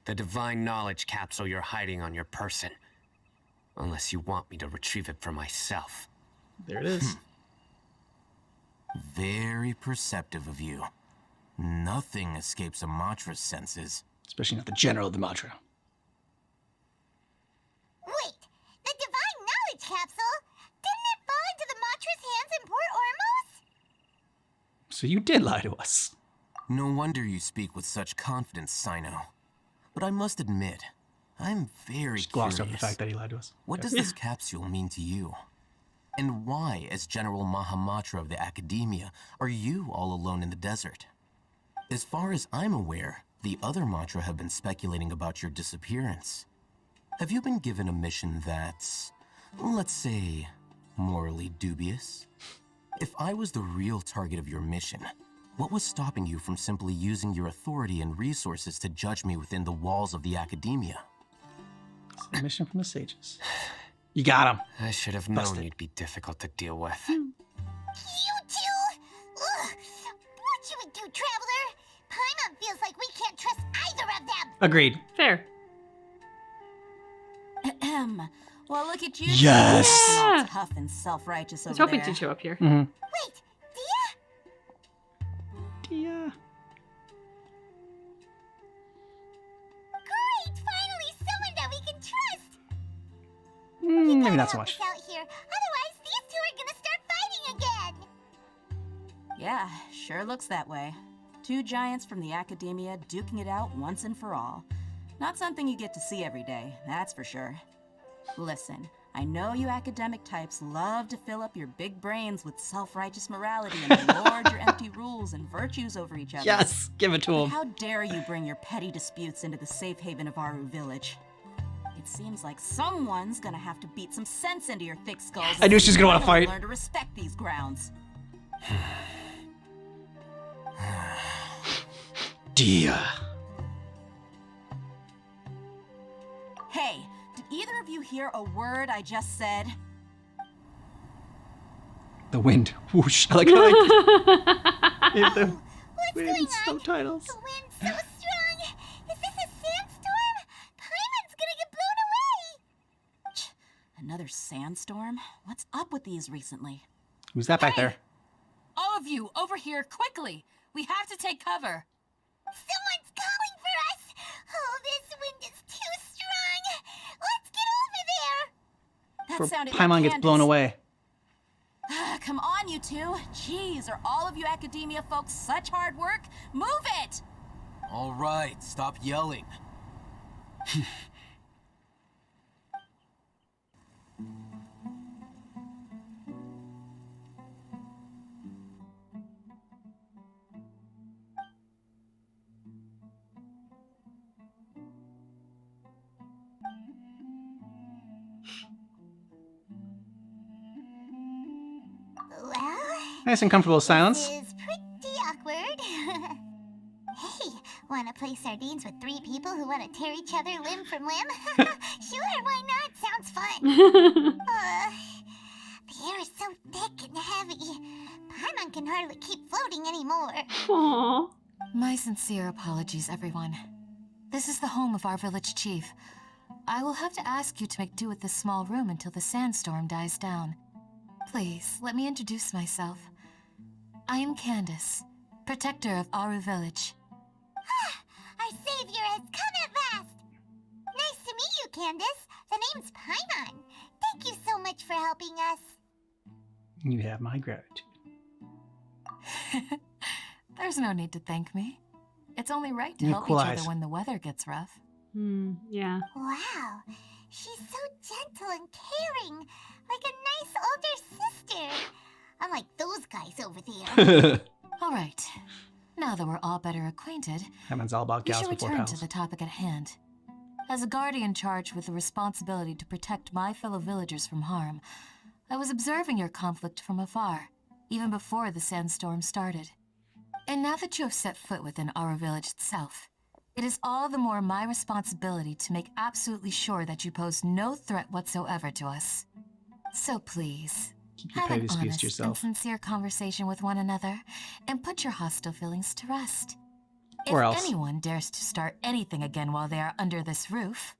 S14: The divine knowledge capsule you're hiding on your person. Unless you want me to retrieve it for myself.
S1: There it is.
S13: Very perceptive of you. Nothing escapes a Matra's senses.
S1: Especially not the general of the Matra.
S5: Wait, the Divine Knowledge Capsule? Didn't it fall into the Matra's hands in Port Ormos?
S1: So you did lie to us.
S13: No wonder you speak with such confidence, Sino. But I must admit, I'm very
S1: Just glossed
S13: curious.
S1: over the fact that he lied to us.
S13: What does this capsule mean to you? And why, as General Mahamatra of the Academia, are you all alone in the desert? As far as I'm aware, the other Matra have been speculating about your disappearance. Have you been given a mission that's, let's say, morally dubious? If I was the real target of your mission, what was stopping you from simply using your authority and resources to judge me within the walls of the Academia?
S1: It's a mission from the sages. You got him.
S14: I should have known you'd be difficult to deal with.
S5: You two? Ugh. What should we do, Traveler? Paimon feels like we can't trust either of them.
S1: Agreed.
S2: Fair.
S6: Well, look at you.
S1: Yes.
S6: All
S2: Yeah.
S6: tough and self-righteous
S2: I was
S6: over
S2: hoping
S6: there.
S2: to show up here.
S1: Mm-hmm.
S5: Wait, Dia?
S1: Yeah.
S5: Great! Finally, someone that we can trust.
S1: Maybe not so much.
S5: Help us out here. Otherwise, these two are gonna start fighting again.
S6: Yeah, sure looks that way. Two giants from the Academia duking it out once and for all. Not something you get to see every day, that's for sure. Listen, I know you academic types love to fill up your big brains with self-righteous morality and lord your empty rules and virtues over each other.
S1: Yes, give it to
S6: But
S1: him.
S6: how dare you bring your petty disputes into the safe haven of Aru Village? It seems like someone's gonna have to beat some sense into your thick skulls.
S1: I knew she was gonna wanna
S6: and
S1: fight.
S6: Learn to respect these grounds.
S1: Dia.
S6: Hey, did either of you hear a word I just said?
S1: The wind. Whoosh. I like how like the
S5: What's
S1: wind
S5: going on?
S1: subtitles.
S5: The wind's so strong. Is this a sandstorm? Paimon's gonna get blown away.
S6: Another sandstorm? What's up with these recently?
S1: Who's that back there?
S15: All of you, over here, quickly! We have to take cover.
S5: Someone's calling for us. Oh, this wind is too strong. Let's get over there.
S6: That
S1: Before
S6: sounded
S1: Paimon
S6: like
S1: gets blown
S6: Candace.
S1: away.
S6: Come on, you two. Jeez, are all of you Academia folks such hard work? Move it!
S13: All right, stop yelling.
S5: Well,
S1: Nice and comfortable silence.
S5: this is pretty awkward. Hey, wanna play sardines with three people who wanna tear each other limb from limb? Sure, why not? Sounds fun. The air is so thick and heavy. Paimon can hardly keep floating anymore.
S2: Aww.
S9: My sincere apologies, everyone. This is the home of our village chief. I will have to ask you to make do with this small room until the sandstorm dies down. Please, let me introduce myself. I am Candace, protector of Aru Village.
S5: Our savior has come at last. Nice to meet you, Candace. The name's Paimon. Thank you so much for helping us.
S1: You have my gratitude.
S9: There's no need to thank me. It's only right to
S1: You
S9: help
S1: cool
S9: each
S1: eyes.
S9: other when the weather gets rough.
S2: Yeah.
S5: Wow, she's so gentle and caring, like a nice older sister. Unlike those guys over there.
S9: All right. Now that we're all better acquainted,
S1: Paimon's all about
S9: we
S1: gals
S9: should
S1: before
S9: return
S1: pals.
S9: to the topic at hand. As a guardian charged with the responsibility to protect my fellow villagers from harm, I was observing your conflict from afar, even before the sandstorm started. And now that you have set foot within our village itself, it is all the more my responsibility to make absolutely sure that you pose no threat whatsoever to us. So please,
S1: Keep your
S9: have
S1: petty
S9: an
S1: disputes
S9: honest
S1: to
S9: and
S1: yourself.
S9: sincere conversation with one another, and put your hostile feelings to rest.
S1: Or
S9: If
S1: else.
S9: anyone dares to start anything again while they are under this roof,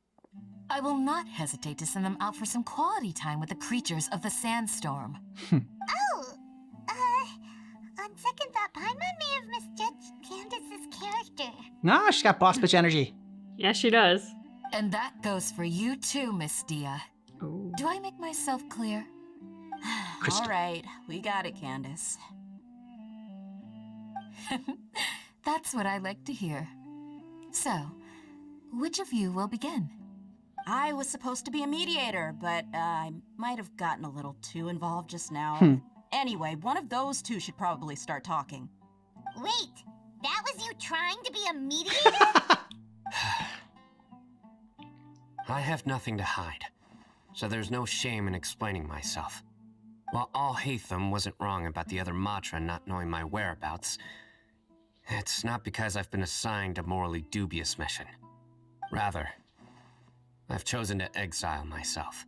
S9: I will not hesitate to send them out for some quality time with the creatures of the sandstorm.
S5: Oh, on second thought, Paimon may have misjudged Candace.
S1: Nah, she's got boss bitch energy.
S2: Yeah, she does.
S8: And that goes for you too, Miss Dia.
S2: Ooh.
S8: Do I make myself clear?
S15: All right, we got it, Candace.
S8: That's what I like to hear. So, which of you will begin?
S15: I was supposed to be a mediator, but I might have gotten a little too involved just now. Anyway, one of those two should probably start talking.
S5: Wait, that was you trying to be a mediator?
S14: I have nothing to hide, so there's no shame in explaining myself. While Al-Haytham wasn't wrong about the other Matra not knowing my whereabouts, it's not because I've been assigned a morally dubious mission. Rather, I've chosen to exile myself.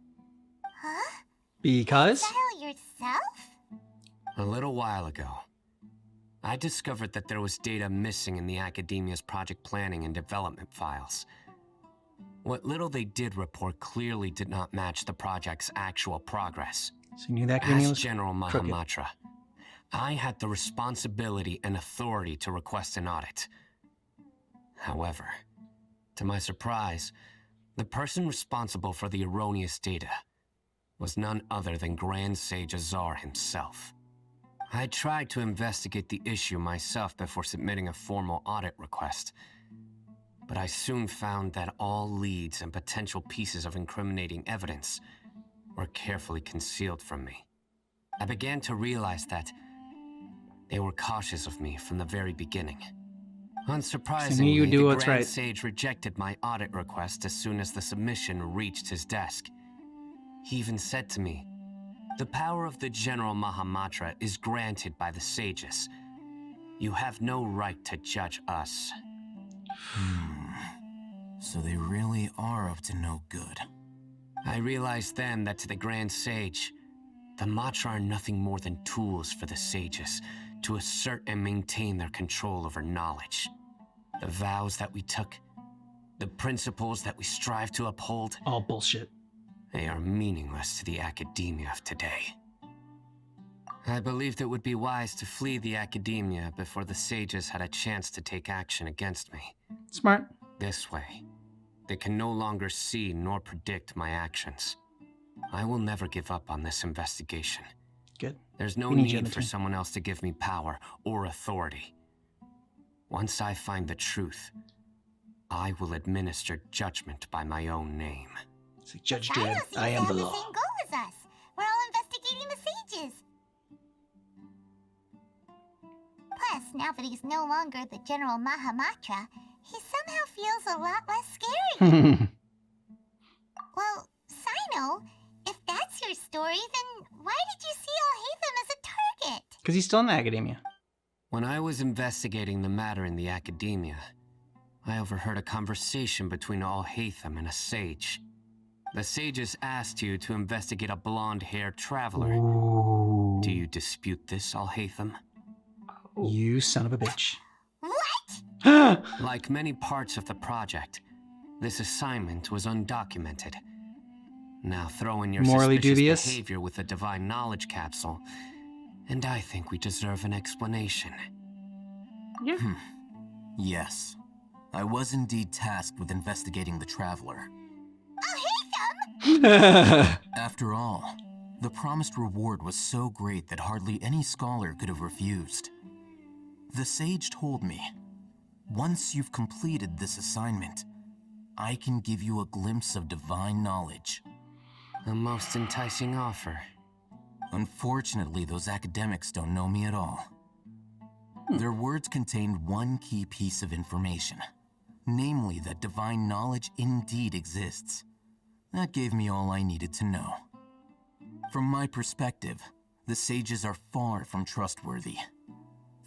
S5: Huh?
S1: Because?
S5: Exile yourself?
S14: A little while ago, I discovered that there was data missing in the Academia's project planning and development files. What little they did report clearly did not match the project's actual progress.
S1: So you knew the Academia
S14: As
S1: was
S14: General
S1: crooked.
S14: Mahamatra, I had the responsibility and authority to request an audit. However, to my surprise, the person responsible for the erroneous data was none other than Grand Sage Azar himself. I tried to investigate the issue myself before submitting a formal audit request, but I soon found that all leads and potential pieces of incriminating evidence were carefully concealed from me. I began to realize that they were cautious of me from the very beginning. Unsurprisingly,
S1: you do
S14: the
S1: what's
S14: Grand
S1: right.
S14: Sage rejected my audit request as soon as the submission reached his desk. He even said to me, "The power of the General Mahamatra is granted by the sages. You have no right to judge us."
S13: So they really are up to no good.
S14: I realized then that to the Grand Sage, the Matra are nothing more than tools for the sages to assert and maintain their control over knowledge. The vows that we took, the principles that we strive to uphold,
S1: all bullshit.
S14: They are meaningless to the Academia of today. I believed it would be wise to flee the Academia before the sages had a chance to take action against me.
S1: Smart.
S14: This way, they can no longer see nor predict my actions. I will never give up on this investigation.
S1: Good.
S14: There's no
S1: We need you on
S14: need
S1: the
S14: for
S1: team.
S14: someone else to give me power or authority. Once I find the truth, I will administer judgment by my own name.
S1: It's like Judge
S5: Philo
S1: Dredd,
S5: seems
S1: I
S5: to
S1: am
S5: have
S1: the
S5: the
S1: law.
S5: same goal as us. We're all investigating the sages. Plus, now that he's no longer the General Mahamatra, he somehow feels a lot less scary. Well, Sino, if that's your story, then why did you see Al-Haytham as a target?
S1: Because he's still in the Academia.
S14: When I was investigating the matter in the Academia, I overheard a conversation between Al-Haytham and a sage. The sages asked you to investigate a blonde-haired traveler.
S1: Ooh.
S14: Do you dispute this, Al-Haytham?
S1: You son of a bitch.
S5: What?
S14: Like many parts of the project, this assignment was undocumented. Now throw in your
S1: Morally
S14: suspicious
S1: dubious?
S14: behavior with the Divine Knowledge Capsule, and I think we deserve an explanation.
S2: Yeah.
S13: Yes. I was indeed tasked with investigating the Traveler.
S5: Al-Haytham!
S13: After all, the promised reward was so great that hardly any scholar could have refused. The sage told me, once you've completed this assignment, I can give you a glimpse of divine knowledge.
S14: A most enticing offer.
S13: Unfortunately, those academics don't know me at all. Their words contained one key piece of information, namely that divine knowledge indeed exists. That gave me all I needed to know. From my perspective, the sages are far from trustworthy.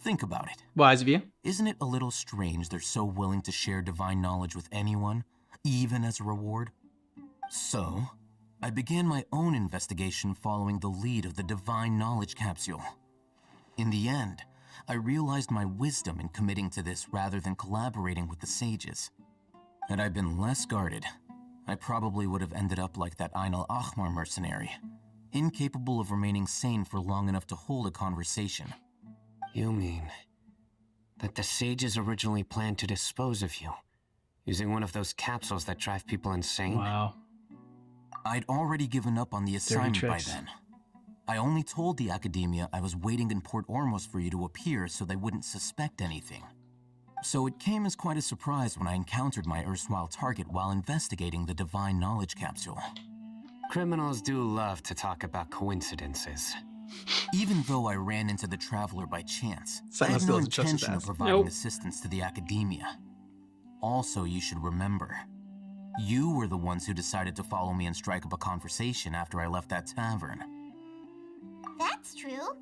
S13: Think about it.
S1: Wise of you.
S13: Isn't it a little strange they're so willing to share divine knowledge with anyone, even as a reward? So, I began my own investigation following the lead of the Divine Knowledge Capsule. In the end, I realized my wisdom in committing to this rather than collaborating with the sages. Had I been less guarded, I probably would have ended up like that Ain al-Ahmar mercenary, incapable of remaining sane for long enough to hold a conversation.
S14: You mean that the sages originally planned to dispose of you, using one of those capsules that drive people insane.
S1: Wow.
S13: I'd already given up on the assignment by
S1: tricks.
S13: then. I only told the Academia I was waiting in Port Ormos for you to appear so they wouldn't suspect anything. So it came as quite a surprise when I encountered my erstwhile target while investigating the Divine Knowledge Capsule.
S14: Criminals do love to talk about coincidences.
S13: Even though I ran into the Traveler by chance,
S1: Someone
S13: I had
S1: still
S13: no
S1: doesn't trust his
S13: intention of
S1: ass.
S13: providing assistance to the Academia. Also, you should remember, you were the ones who decided to follow me and strike up a conversation after I left that tavern.
S5: That's true.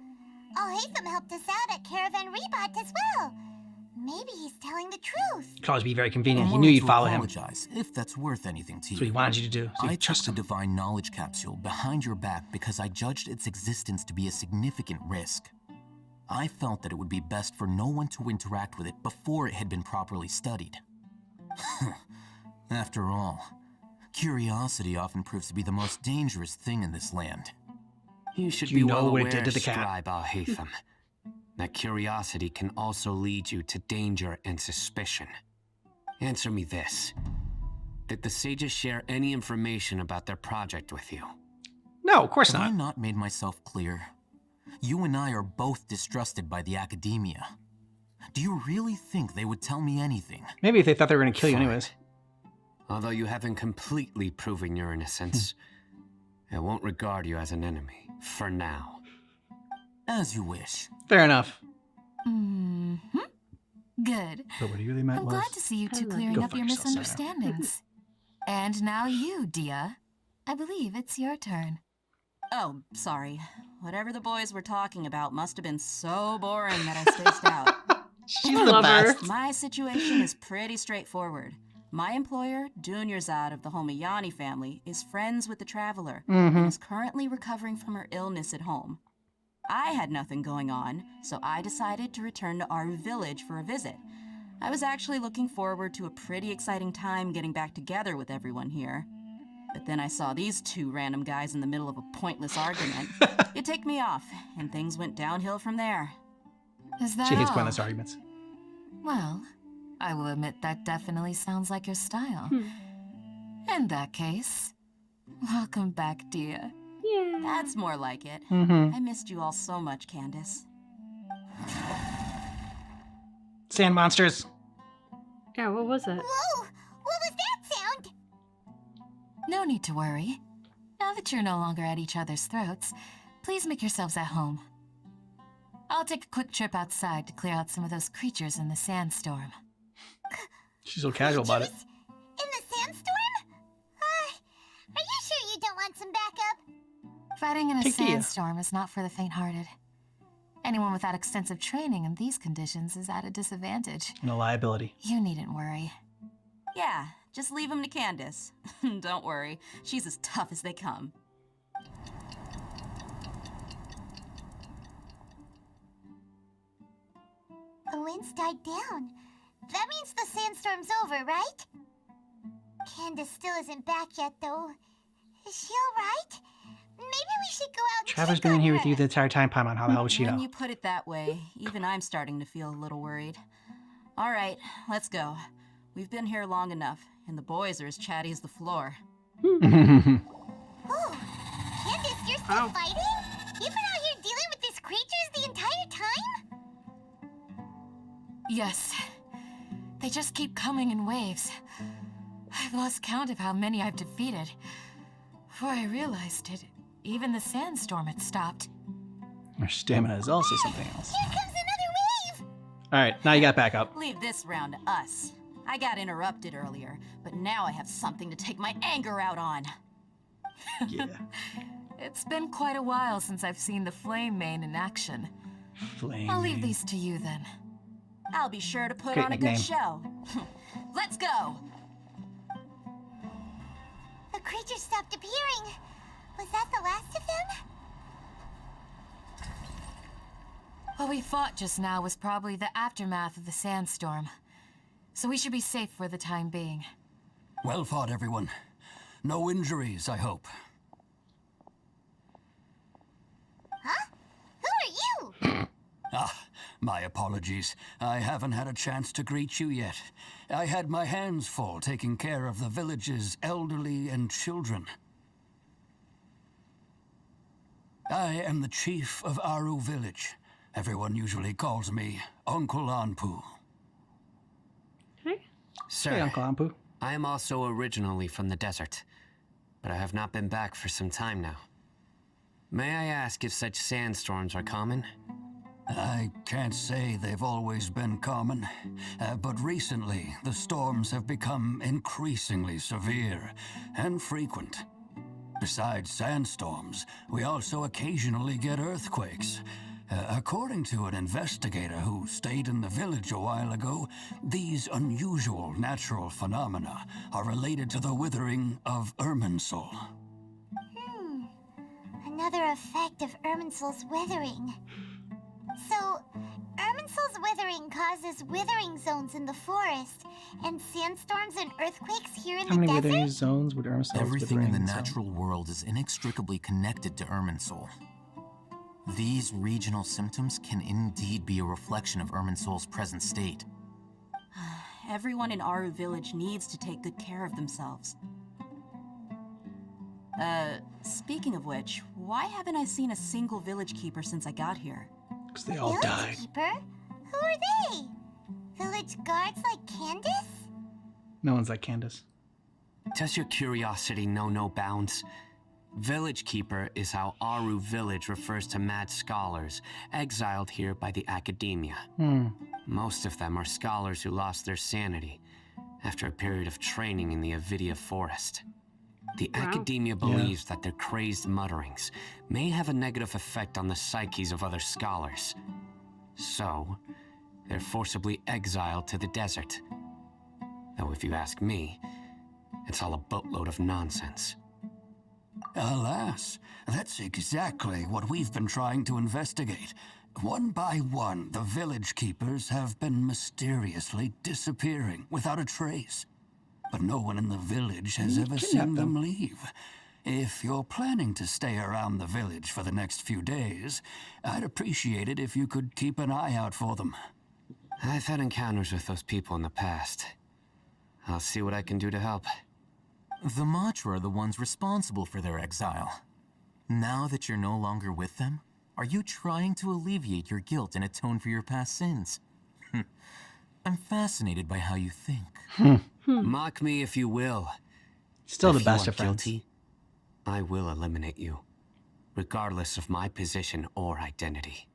S5: Alhaitham helped us out at Caravan Rebot as well. Maybe he's telling the truth.
S1: Could always be very convenient.
S13: I'm
S1: He knew
S13: willing
S1: you'd
S13: to
S1: follow him.
S13: apologize if that's worth anything to you.
S1: That's what he wanted you to do. So you
S13: I took
S1: trust
S13: the
S1: him.
S13: Divine Knowledge Capsule behind your back because I judged its existence to be a significant risk. I felt that it would be best for no one to interact with it before it had been properly studied. After all, curiosity often proves to be the most dangerous thing in this land.
S14: You should
S1: Do you
S14: be
S1: know
S14: well
S1: what
S14: aware,
S1: it did to the cat?
S14: Scribe Alhaitham, that curiosity can also lead you to danger and suspicion. Answer me this. Did the sages share any information about their project with you?
S1: No, of course
S13: Have I
S1: not.
S13: not made myself clear? You and I are both distrusted by the Academia. Do you really think they would tell me anything?
S1: Maybe if they thought they were going to kill you
S14: Fine.
S1: anyways.
S14: Although you haven't completely proven your innocence, I won't regard you as an enemy, for now.
S13: As you wish.
S1: Fair enough.
S9: Mm-hmm. Good.
S1: But what he really meant
S9: I'm
S1: was...
S9: glad to see you two clearing
S1: Go
S9: up
S1: fuck
S9: your
S1: yourself, Sarah.
S9: misunderstandings. And now you, Dia. I believe it's your turn.
S15: Oh, sorry. Whatever the boys were talking about must have been so boring that I spaced out.
S1: She's
S2: I
S1: the
S2: love her.
S1: best.
S15: My situation is pretty straightforward. My employer, Dunyarzad of the Homayani family, is friends with the Traveler and is currently recovering from her illness at home. I had nothing going on, so I decided to return to Aru Village for a visit. I was actually looking forward to a pretty exciting time getting back together with everyone here. But then I saw these two random guys in the middle of a pointless argument. It ticked me off, and things went downhill from there.
S9: Is that
S1: She hates
S9: all?
S1: pointless arguments.
S9: Well, I will admit that definitely sounds like your style.
S2: Hmm.
S9: In that case, welcome back, Dia.
S2: Yeah.
S15: That's more like it.
S1: Mm-hmm.
S15: I missed you all so much, Candace.
S1: Sand monsters.
S2: Yeah, what was it?
S5: Whoa! What was that sound?
S9: No need to worry. Now that you're no longer at each other's throats, please make yourselves at home. I'll take a quick trip outside to clear out some of those creatures in the sandstorm.
S1: She's so casual about it.
S5: In the sandstorm? Are you sure you don't want some backup?
S9: Fighting in a
S1: Take Dia.
S9: sandstorm is not for the faint-hearted. Anyone without extensive training in these conditions is at a disadvantage.
S1: No liability.
S9: You needn't worry.
S15: Yeah, just leave him to Candace. Don't worry, she's as tough as they come.
S5: The wind's died down. That means the sandstorm's over, right? Candace still isn't back yet, though. Is she alright? Maybe we should go out and
S1: Trevor's
S5: check
S1: been
S5: on
S1: in here
S5: her.
S1: with you the entire time, Paimon. How the hell would she
S15: When
S1: know?
S15: you put it that way, even I'm starting to feel a little worried. All right, let's go. We've been here long enough, and the boys are as chatty as the floor.
S5: Ooh, Candace, you're still
S2: Ow.
S5: fighting? You've been out here dealing with these creatures the entire time?
S9: Yes. They just keep coming in waves. I've lost count of how many I've defeated. Before I realized it, even the sandstorm had stopped.
S1: Her stamina is also something else.
S5: Here comes another wave!
S1: Alright, now you got back up.
S15: Leave this round to us. I got interrupted earlier, but now I have something to take my anger out on.
S1: Yeah.
S9: It's been quite a while since I've seen the Flame Mane in action.
S1: Flame.
S9: I'll leave these to you then.
S15: I'll be sure to put
S1: Great
S15: on a
S1: nickname.
S15: good show. Let's go!
S5: The creatures stopped appearing. Was that the last of them?
S9: What we fought just now was probably the aftermath of the sandstorm. So we should be safe for the time being.
S11: Well fought, everyone. No injuries, I hope.
S5: Huh? Who are you?
S11: Ah, My apologies. I haven't had a chance to greet you yet. I had my hands full taking care of the village's elderly and children. I am the chief of Aru Village. Everyone usually calls me Uncle Anpu.
S14: Sir,
S1: Hey, Uncle Ampu.
S14: I am also originally from the desert, but I have not been back for some time now. May I ask if such sandstorms are common?
S11: I can't say they've always been common, but recently the storms have become increasingly severe and frequent. Besides sandstorms, we also occasionally get earthquakes. According to an investigator who stayed in the village a while ago, these unusual natural phenomena are related to the withering of Irminsul.
S5: Another effect of Irminsul's withering. So, Irminsul's withering causes withering zones in the forest, and sandstorms and earthquakes here in
S1: How
S5: the
S1: many
S5: desert?
S1: withering zones would Irminsul?
S13: Everything in the natural world is inextricably connected to Irminsul. These regional symptoms can indeed be a reflection of Irminsul's present state.
S15: Everyone in Aru Village needs to take good care of themselves. Speaking of which, why haven't I seen a single village keeper since I got here?
S1: Because they all
S5: Village
S1: died.
S5: keeper? Who are they? Village guards like Candace?
S1: No one's like Candace.
S14: Does your curiosity know no bounds? Village Keeper is how Aru Village refers to mad scholars exiled here by the academia. Most of them are scholars who lost their sanity after a period of training in the Avidia forest. The academia believes that their crazed mutterings may have a negative effect on the psyches of other scholars. So, they're forcibly exiled to the desert. Though if you ask me, it's all a boatload of nonsense.
S11: Alas, that's exactly what we've been trying to investigate. One by one, the village keepers have been mysteriously disappearing without a trace. But no one in the village has ever seen them leave. If you're planning to stay around the village for the next few days, I'd appreciate it if you could keep an eye out for them.
S14: I've had encounters with those people in the past. I'll see what I can do to help.
S13: The Matra are the ones responsible for their exile. Now that you're no longer with them, are you trying to alleviate your guilt and atone for your past sins? I'm fascinated by how you think.
S14: Mock me if you will.
S1: Still the
S14: If
S1: best
S14: you are
S1: of friends.
S14: guilty, I will eliminate you, regardless of my position or identity.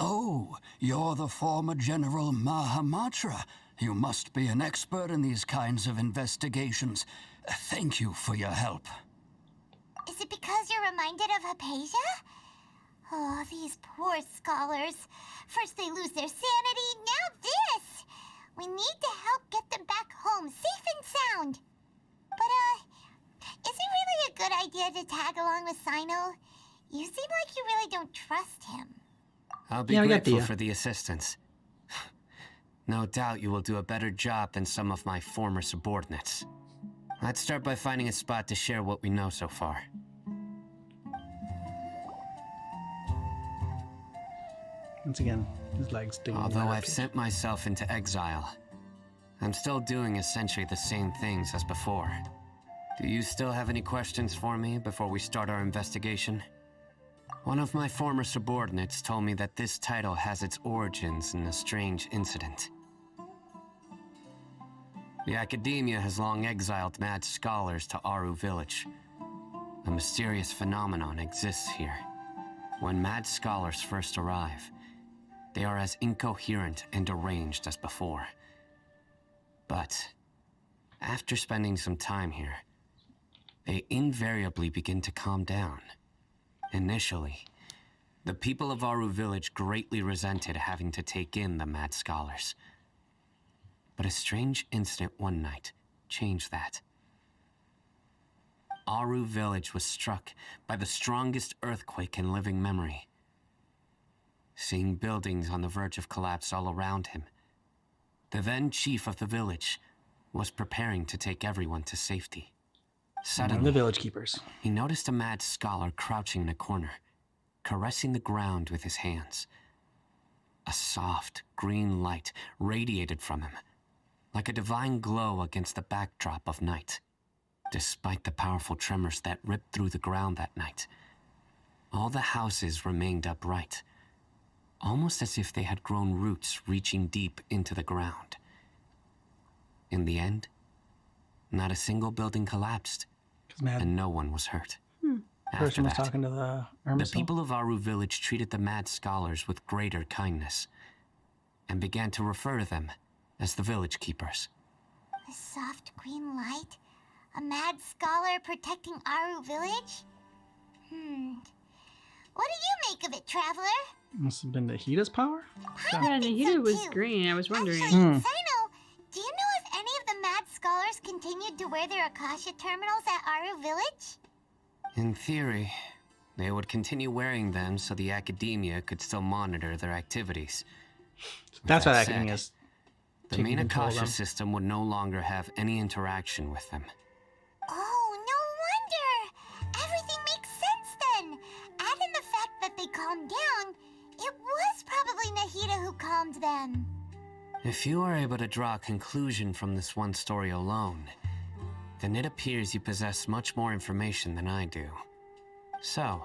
S11: Oh, you're the former General Mahamatra. You must be an expert in these kinds of investigations. Thank you for your help.
S5: Is it because you're reminded of Hypatia? Oh, these poor scholars. First they lose their sanity, now this! We need to help get them back home, safe and sound. But, is it really a good idea to tag along with Sino? You seem like you really don't trust him.
S14: I'll be grateful for the assistance. No doubt you will do a better job than some of my former subordinates. Let's start by finding a spot to share what we know so far.
S1: Once again, his legs digging.
S14: Although I've sent myself into exile, I'm still doing essentially the same things as before. Do you still have any questions for me before we start our investigation? One of my former subordinates told me that this title has its origins in a strange incident. The academia has long exiled mad scholars to Aru Village. A mysterious phenomenon exists here. When mad scholars first arrive, they are as incoherent and deranged as before. But after spending some time here, they invariably begin to calm down. Initially, the people of Aru Village greatly resented having to take in the mad scholars. But a strange incident one night changed that. Aru Village was struck by the strongest earthquake in living memory. Seeing buildings on the verge of collapse all around him, the then chief of the village was preparing to take everyone to safety. Suddenly,
S1: the village keepers.
S14: He noticed a mad scholar crouching in a corner, caressing the ground with his hands. A soft, green light radiated from him, like a divine glow against the backdrop of night. Despite the powerful tremors that ripped through the ground that night, all the houses remained upright, almost as if they had grown roots reaching deep into the ground. In the end, not a single building collapsed, and no one was hurt. After
S1: Person was
S14: that,
S1: talking to the
S14: the
S1: Irmisel.
S14: people of Aru village treated the mad scholars with greater kindness, and began to refer to them as the village keepers.
S5: A soft green light? A mad scholar protecting Aru village? What do you make of it, Traveler?
S1: Must have been Nahida's power?
S2: Yeah, Nahida was green. I was wondering.
S5: Sino, do you know if any of the mad scholars continued to wear their Akasha terminals at Aru village?
S14: In theory, they would continue wearing them so the academia could still monitor their activities.
S1: That's why the
S14: That said,
S1: academia is
S14: the
S1: taking
S14: main
S1: control of
S14: Akasha
S1: them.
S14: system would no longer have any interaction with them.
S5: Oh, no wonder! Everything makes sense then! Add in the fact that they calmed down, it was probably Nahida who calmed them.
S14: If you are able to draw a conclusion from this one story alone, then it appears you possess much more information than I do. So,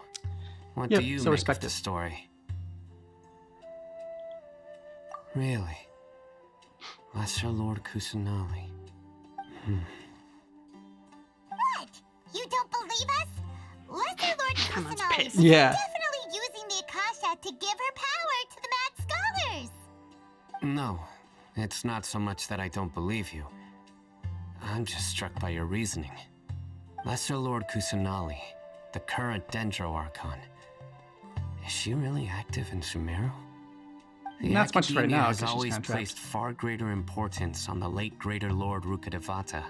S14: what
S1: Yep,
S14: do you
S1: so
S14: make
S1: respect
S14: of the
S1: it.
S14: story? Really? Lesser Lord Kusanali.
S5: What? You don't believe us? Lesser Lord
S2: Someone's
S5: Kusanali
S2: pissed.
S5: was
S1: Yeah.
S5: definitely using the Akasha to give her power to the mad scholars.
S14: No, it's not so much that I don't believe you. I'm just struck by your reasoning. Lesser Lord Kusanali, the current Dendro Archon. Is she really active in Sumeru? The
S1: Not so much right
S14: Academia
S1: now,
S14: has
S1: 'cause she's
S14: always
S1: kinda trapped.
S14: placed far greater importance on the late Greater Lord Rukkhadevata.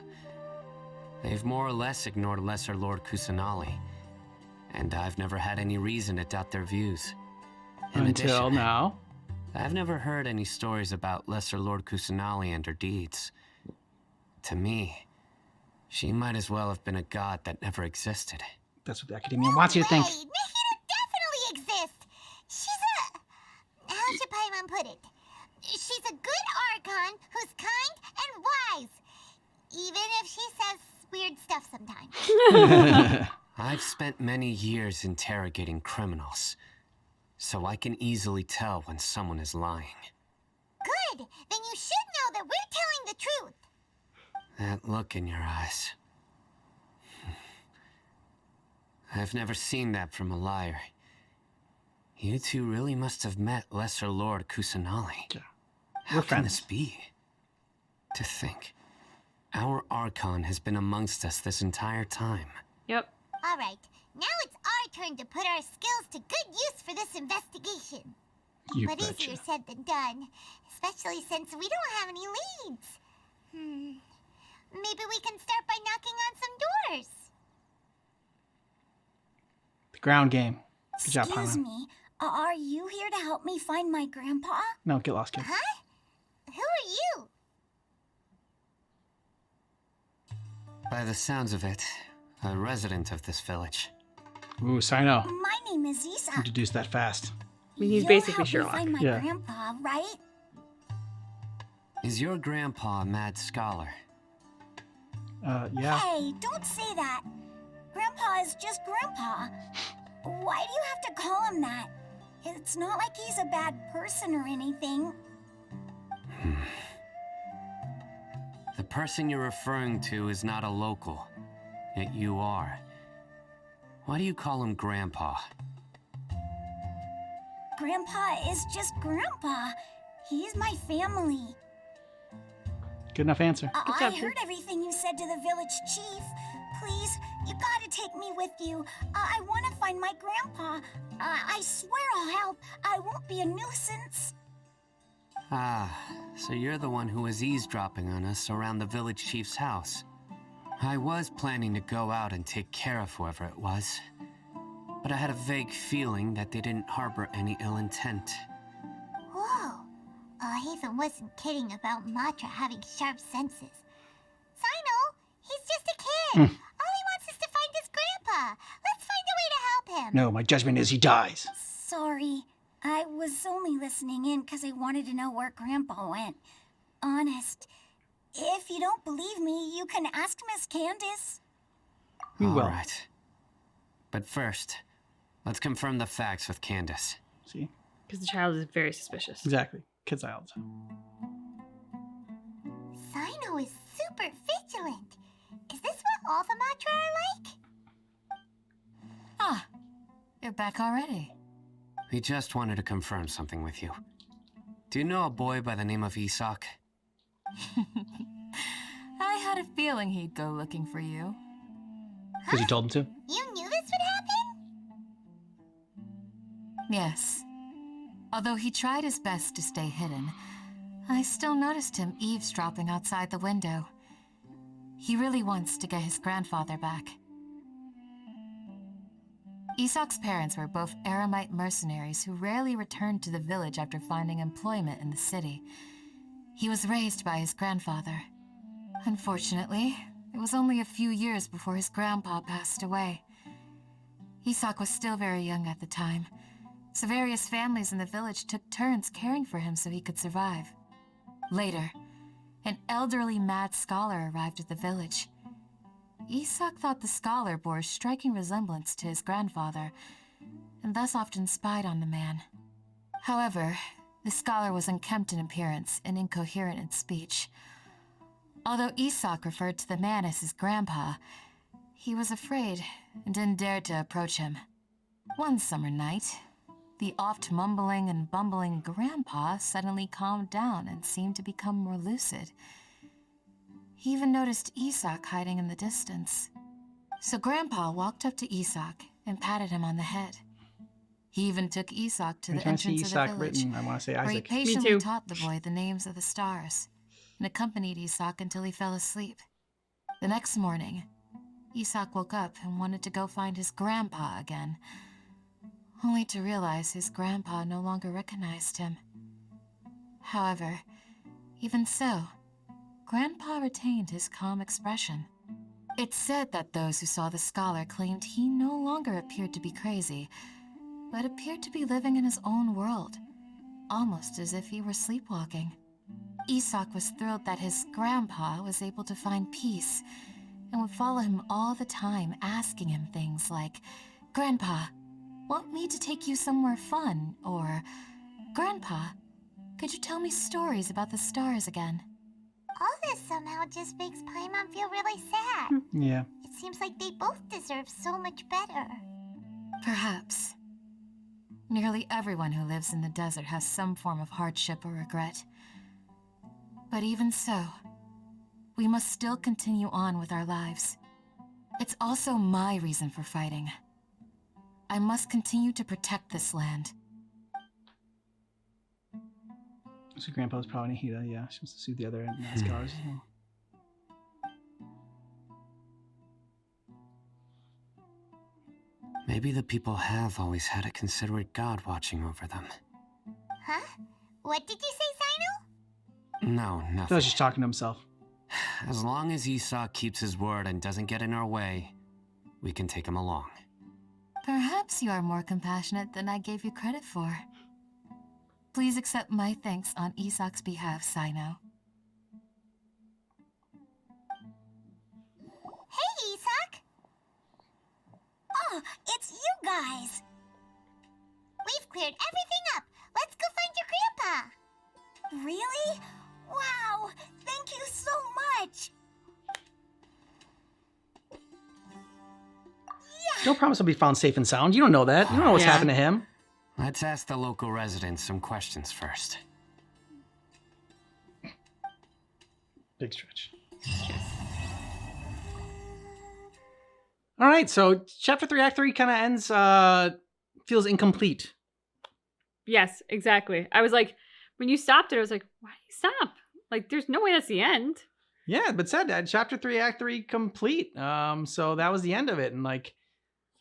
S14: They've more or less ignored Lesser Lord Kusanali, and I've never had any reason to doubt their views. In
S1: Until
S14: addition,
S1: now.
S14: I've never heard any stories about Lesser Lord Kusanali and her deeds. To me, she might as well have been a god that never existed.
S1: That's what the academia wants you to think.
S5: Hey, Nahida definitely exists. She's a... How should Paimon put it? She's a good Archon who's kind and wise. Even if she says weird stuff sometimes.
S14: I've spent many years interrogating criminals, so I can easily tell when someone is lying.
S5: Good! Then you should know that we're telling the truth.
S14: That look in your eyes. I've never seen that from a liar. You two really must have met Lesser Lord Kusanali.
S1: Yeah.
S14: How
S1: We're
S14: can
S1: friends.
S14: this be? To think, our Archon has been amongst us this entire time.
S2: Yep.
S5: All right, now it's our turn to put our skills to good use for this investigation.
S1: You
S5: But
S1: betcha.
S5: easier said than done, especially since we don't have any leads. Maybe we can start by knocking on some doors.
S1: The ground game. Good job,
S6: Excuse
S1: Paimon.
S6: me, are you here to help me find my grandpa?
S1: No, get lost, kid.
S5: Huh? Who are you?
S14: By the sounds of it, a resident of this village.
S1: Ooh, Sino.
S6: My name is Isa.
S1: Introduced that fast.
S2: I mean, he's
S6: You'll
S2: basically
S6: help
S2: Sherlock.
S6: me find my
S1: Yeah.
S6: grandpa, right?
S14: Is your grandpa a mad scholar?
S1: Yeah.
S6: Hey, don't say that. Grandpa is just Grandpa. Why do you have to call him that? It's not like he's a bad person or anything.
S14: The person you're referring to is not a local, yet you are. Why do you call him Grandpa?
S6: Grandpa is just Grandpa. He's my family.
S1: Good enough answer.
S2: Good
S6: I
S2: job, kid.
S6: heard everything you said to the village chief. Please, you gotta take me with you. I want to find my grandpa. I swear I'll help. I won't be a nuisance.
S14: Ah, so you're the one who was eavesdropping on us around the village chief's house. I was planning to go out and take care of whoever it was, but I had a vague feeling that they didn't harbor any ill intent.
S5: Whoa. Haven wasn't kidding about Matra having sharp senses. Sino, he's just a kid. All he wants is to find his grandpa. Let's find a way to help him.
S1: No, my judgment is he dies.
S6: Sorry.
S3: I was only listening in because I wanted to know where Grandpa went. Honest. If you don't believe me, you can ask Miss Candace.
S1: We will.
S14: All right. But first, let's confirm the facts with Candace.
S1: See?
S2: Because the child is very suspicious.
S1: Exactly. Kids eye all the time.
S5: Sino is super vigilant. Is this what all the Matra are like?
S9: Ah, you're back already.
S14: We just wanted to confirm something with you. Do you know a boy by the name of Isak?
S9: I had a feeling he'd go looking for you.
S1: Because you told him to?
S5: You knew this would happen?
S9: Yes. Although he tried his best to stay hidden, I still noticed him eavesdropping outside the window. He really wants to get his grandfather back. Isak's parents were both Aramite mercenaries who rarely returned to the village after finding employment in the city. He was raised by his grandfather. Unfortunately, it was only a few years before his grandpa passed away. Isak was still very young at the time, so various families in the village took turns caring for him so he could survive. Later, an elderly mad scholar arrived at the village. Isak thought the scholar bore a striking resemblance to his grandfather, and thus often spied on the man. However, the scholar was unkempt in appearance and incoherent in speech. Although Isak referred to the man as his grandpa, he was afraid and didn't dare to approach him. One summer night, the oft mumbling and bumbling grandpa suddenly calmed down and seemed to become more lucid. He even noticed Isak hiding in the distance. So Grandpa walked up to Isak and patted him on the head. He even took Isak to the entrance of the village,
S1: I want to say
S9: where he
S1: Isaac.
S9: patiently taught the boy the names of the stars and accompanied Isak until he fell asleep. The next morning, Isak woke up and wanted to go find his grandpa again, only to realize his grandpa no longer recognized him. However, even so, Grandpa retained his calm expression. It's said that those who saw the scholar claimed he no longer appeared to be crazy, but appeared to be living in his own world, almost as if he were sleepwalking. Isak was thrilled that his grandpa was able to find peace and would follow him all the time, asking him things like, "Grandpa, want me to take you somewhere fun?" Or, "Grandpa, could you tell me stories about the stars again?"
S5: All this somehow just makes Paimon feel really sad.
S1: Yeah.
S5: It seems like they both deserve so much better.
S9: Perhaps. Nearly everyone who lives in the desert has some form of hardship or regret. But even so, we must still continue on with our lives. It's also my reason for fighting. I must continue to protect this land.
S1: So Grandpa's probably Nahida, yeah. She wants to soothe the other scholars as well.
S14: Maybe the people have always had a considerate God watching over them.
S5: Huh? What did you say, Sino?
S14: No,
S1: I
S14: nothing.
S1: was just talking to himself.
S14: As long as Isak keeps his word and doesn't get in our way, we can take him along.
S9: Perhaps you are more compassionate than I gave you credit for. Please accept my thanks on Isak's behalf, Sino.
S5: Hey, Isak! Oh, it's you guys! We've cleared everything up. Let's go find your grandpa.
S3: Really? Wow! Thank you so much!
S1: Don't promise he'll be found safe and sound. You don't know that. You don't know what's happened to him.
S14: Let's ask the local residents some questions first.
S1: Big stretch. All right, so chapter 3, act 3 kind of ends, feels incomplete.
S2: Yes, exactly. I was like, when you stopped it, I was like, why did you stop? Like, there's no way that's the end.
S1: Yeah, but said that chapter 3, act 3 complete. So that was the end of it. And like,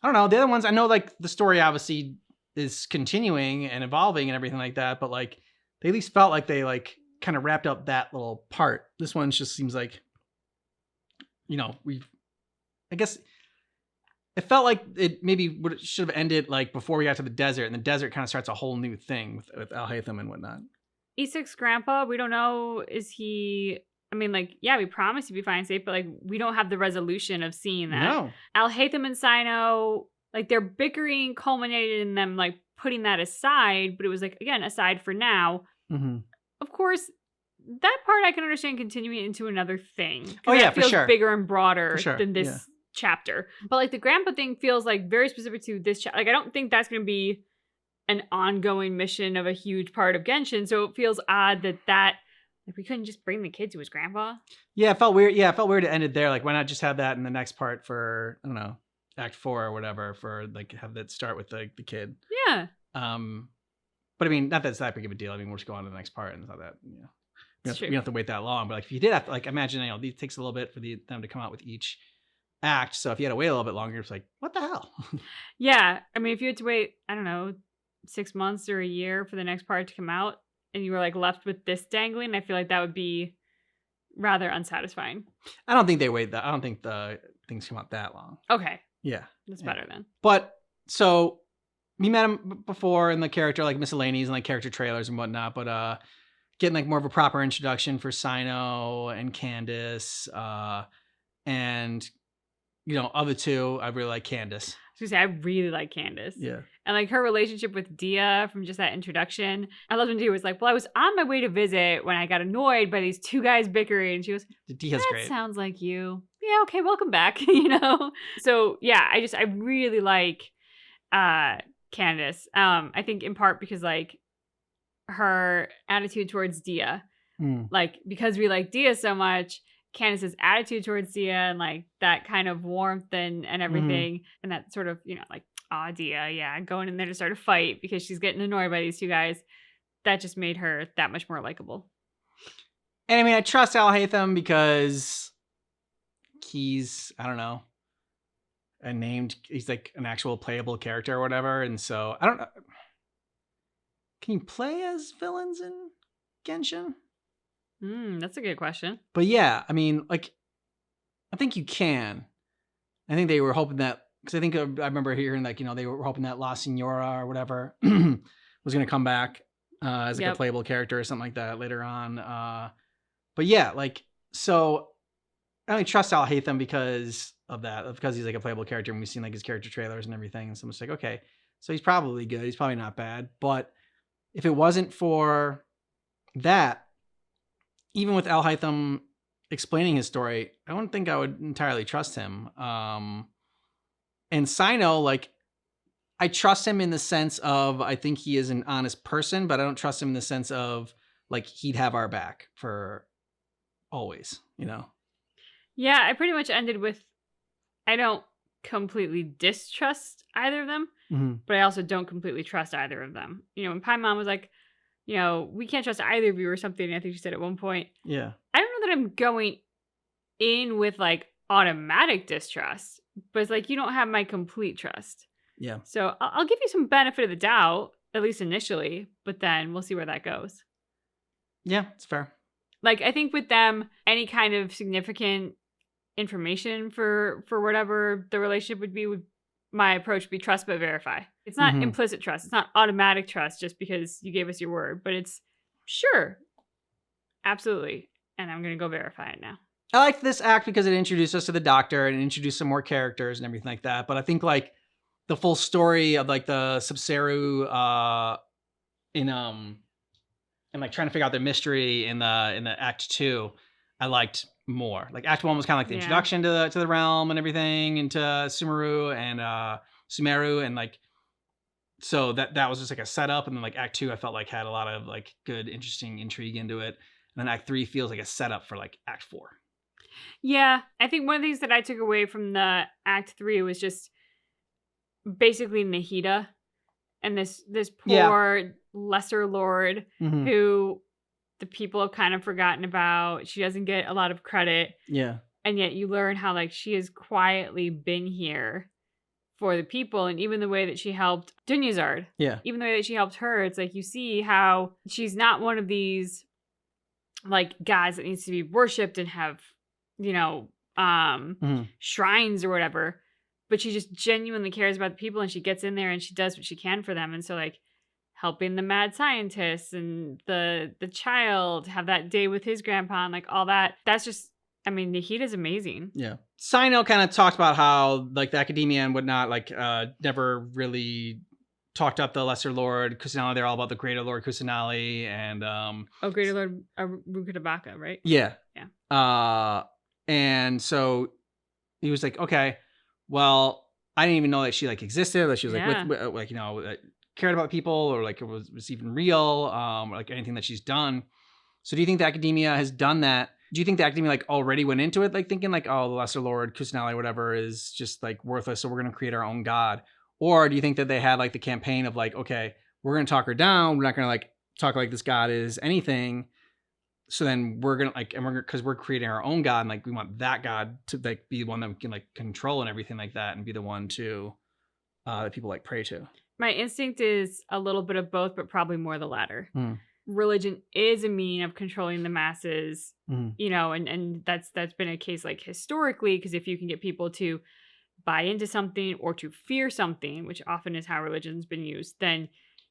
S1: I don't know, the other ones, I know like the story obviously is continuing and evolving and everything like that, but like they at least felt like they like kind of wrapped up that little part. This one just seems like, you know, I guess it felt like it maybe should have ended like before we got to the desert, and the desert kind of starts a whole new thing with Al-Haytham and whatnot.
S2: E6's grandpa, we don't know, is he... I mean, like, yeah, we promised he'd be fine and safe, but, like, we don't have the resolution of seeing that.
S1: No.
S2: Al-Haytham and Sino, like, their bickering culminated in them, like, putting that aside, but it was, like, again, aside for now.
S1: Mm-hmm.
S2: Of course, that part I can understand continuing into another thing.
S1: Oh, yeah,
S2: that feels
S1: for sure.
S2: bigger and broader
S1: For sure,
S2: than this
S1: yeah.
S2: chapter. But, like, the grandpa thing feels, like, very specific to this chapter. Like, I don't think that's going to be an ongoing mission of a huge part of Genshin, so it feels odd that like, we couldn't just bring the kid to his grandpa.
S1: Yeah, it felt weird. Yeah, it felt weird to end it there. Like, why not just have that in the next part for, I don't know, Act 4 or whatever, for, like, have that start with the kid.
S2: Yeah.
S1: But I mean, not that it's that big of a deal. I mean, we'll just go on to the next part, and it's not that, you know, we
S2: It's
S1: don't have to wait that long. But, like, if you did have to, like, imagine, you know, it takes a little bit for them to come out with each act. So if you had to wait a little bit longer, it's like, what the hell?
S2: Yeah. I mean, if you had to wait, I don't know, 6 months or a year for the next part to come out, and you were, like, left with this dangling, I feel like that would be rather unsatisfying.
S1: I don't think they wait that. I don't think the things come out that long.
S2: Okay.
S1: Yeah.
S2: That's better then.
S1: But, so, we met him before in the character, like, miscellanies and, like, character trailers and whatnot, but getting, like, more of a proper introduction for Sino and Candace, and, you know, of the two, I really like Candace.
S2: I was gonna say, I really like Candace.
S1: Yeah.
S2: And, like, her relationship with Dia from just that introduction. I loved when Dia was like, well, I was on my way to visit when I got annoyed by these two guys bickering. And she goes,
S1: Dia's
S2: that
S1: great.
S2: sounds like you. Yeah, okay, welcome back, you know? So, yeah, I really like Candace. I think in part because, like, her attitude towards Dia. Like, because we like Dia so much, Candace's attitude towards Dia and, like, that kind of warmth and everything, and that sort of, you know, like, aw, Dia, yeah, going in there to start a fight because she's getting annoyed by these two guys, that just made her that much more likable.
S1: And I mean, I trust Al-Haytham because he's, I don't know, he's like an actual playable character or whatever, and so, I don't know. Can you play as villains in Genshin?
S2: That's a good question.
S1: But yeah, I mean, like, I think you can. I think they were hoping that, because I think I remember hearing, like, you know, they were hoping that La Signora or whatever was going to come back as like a playable character or something like that later on. But yeah, like, so I only trust Al-Haytham because of that, because he's like a playable character, and we've seen like his character trailers and everything. And so I'm just like, okay, so he's probably good. He's probably not bad. But if it wasn't for that, even with Al-Haytham explaining his story, I don't think I would entirely trust him. And Sino, like, I trust him in the sense of, I think he is an honest person, but I don't trust him in the sense of, like, he'd have our back for always, you know?
S2: Yeah, I pretty much ended with, I don't completely distrust either of them, but I also don't completely trust either of them. You know, when Paimon was like, you know, we can't trust either of you or something, I think she said at one point.
S1: Yeah.
S2: I don't know that I'm going in with, like, automatic distrust, but it's like, you don't have my complete trust.
S1: Yeah.
S2: So I'll give you some benefit of the doubt, at least initially, but then we'll see where that goes.
S1: Yeah, it's fair.
S2: Like, I think with them, any kind of significant information for whatever the relationship would be, my approach would be trust but verify. It's not implicit trust. It's not automatic trust just because you gave us your word, but it's sure. Absolutely. And I'm going to go verify it now.
S1: I liked this act because it introduced us to the Doctor and introduced some more characters and everything like that. But I think, like, the full story of, like, the Sumeru and like trying to figure out the mystery in the Act 2, I liked more. Like, Act 1 was kind of like the introduction to the realm and everything, and to Sumeru, and like, so that was just like a setup. And then, like, Act 2, I felt like had a lot of, like, good, interesting intrigue into it. And then Act 3 feels like a setup for, like, Act 4.
S2: Yeah, I think one of the things that I took away from the Act 3 was just basically Nahida and this poor lesser lord who the people have kind of forgotten about. She doesn't get a lot of credit.
S1: Yeah.
S2: And yet you learn how, like, she has quietly been here for the people. And even the way that she helped Dunyazard.
S1: Yeah.
S2: Even the way that she helped her, it's like you see how she's not one of these, like, guys that needs to be worshipped and have, you know, shrines or whatever. but she just genuinely cares about the people, and she gets in there and she does what she can for them. And so like helping the mad scientists and the child have that day with his grandpa and like all that. That's just, I mean, Nahida's amazing.
S1: Yeah. Sino kind of talked about how like the academia and whatnot, like never really talked up the Lesser Lord Kusanali. They're all about the Greater Lord Kusanali and
S2: Greater Lord Rukatabaka, right?
S1: Yeah.
S2: Yeah.
S1: And so he was like, okay, well, I didn't even know that she like existed, that she was like with like, you know, cared about people, or like it was even real, or like anything that she's done. So do you think the academia has done that? Do you think the academia like already went into it like thinking like, oh, the Lesser Lord Kusanali, whatever, is just like worthless, so we're gonna create our own god? Or do you think that they had like the campaign of like, okay, we're gonna talk her down, we're not gonna like talk like this god is anything, so then we're gonna like, and because we're creating our own god, and like we want that god to like be the one that we can like control and everything like that, and be the one to that people like pray to?
S2: My instinct is a little bit of both, but probably more the latter. Religion is a mean of controlling the masses, you know, and that's been a case like historically, because if you can get people to buy into something or to fear something, which often is how religion's been used, then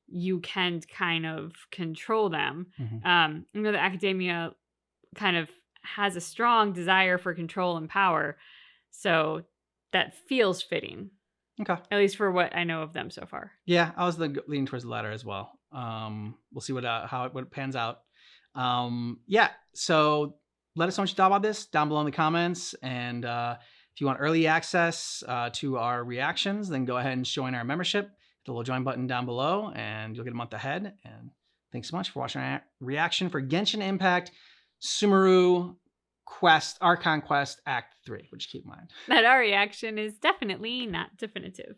S2: you can kind of control them. You know, the academia kind of has a strong desire for control and power, so that feels fitting.
S1: Okay.
S2: At least for what I know of them so far.
S1: Yeah, I was leaning towards the latter as well. We'll see what it pans out. Yeah, so let us know what you thought about this down below in the comments. And if you want early access to our reactions, then go ahead and join our membership. Hit the little join button down below, and you'll get a month ahead. And thanks so much for watching our reaction for Genshin Impact Sumeru Archon Quest Act 3, which keep in mind
S2: that our reaction is definitely not definitive.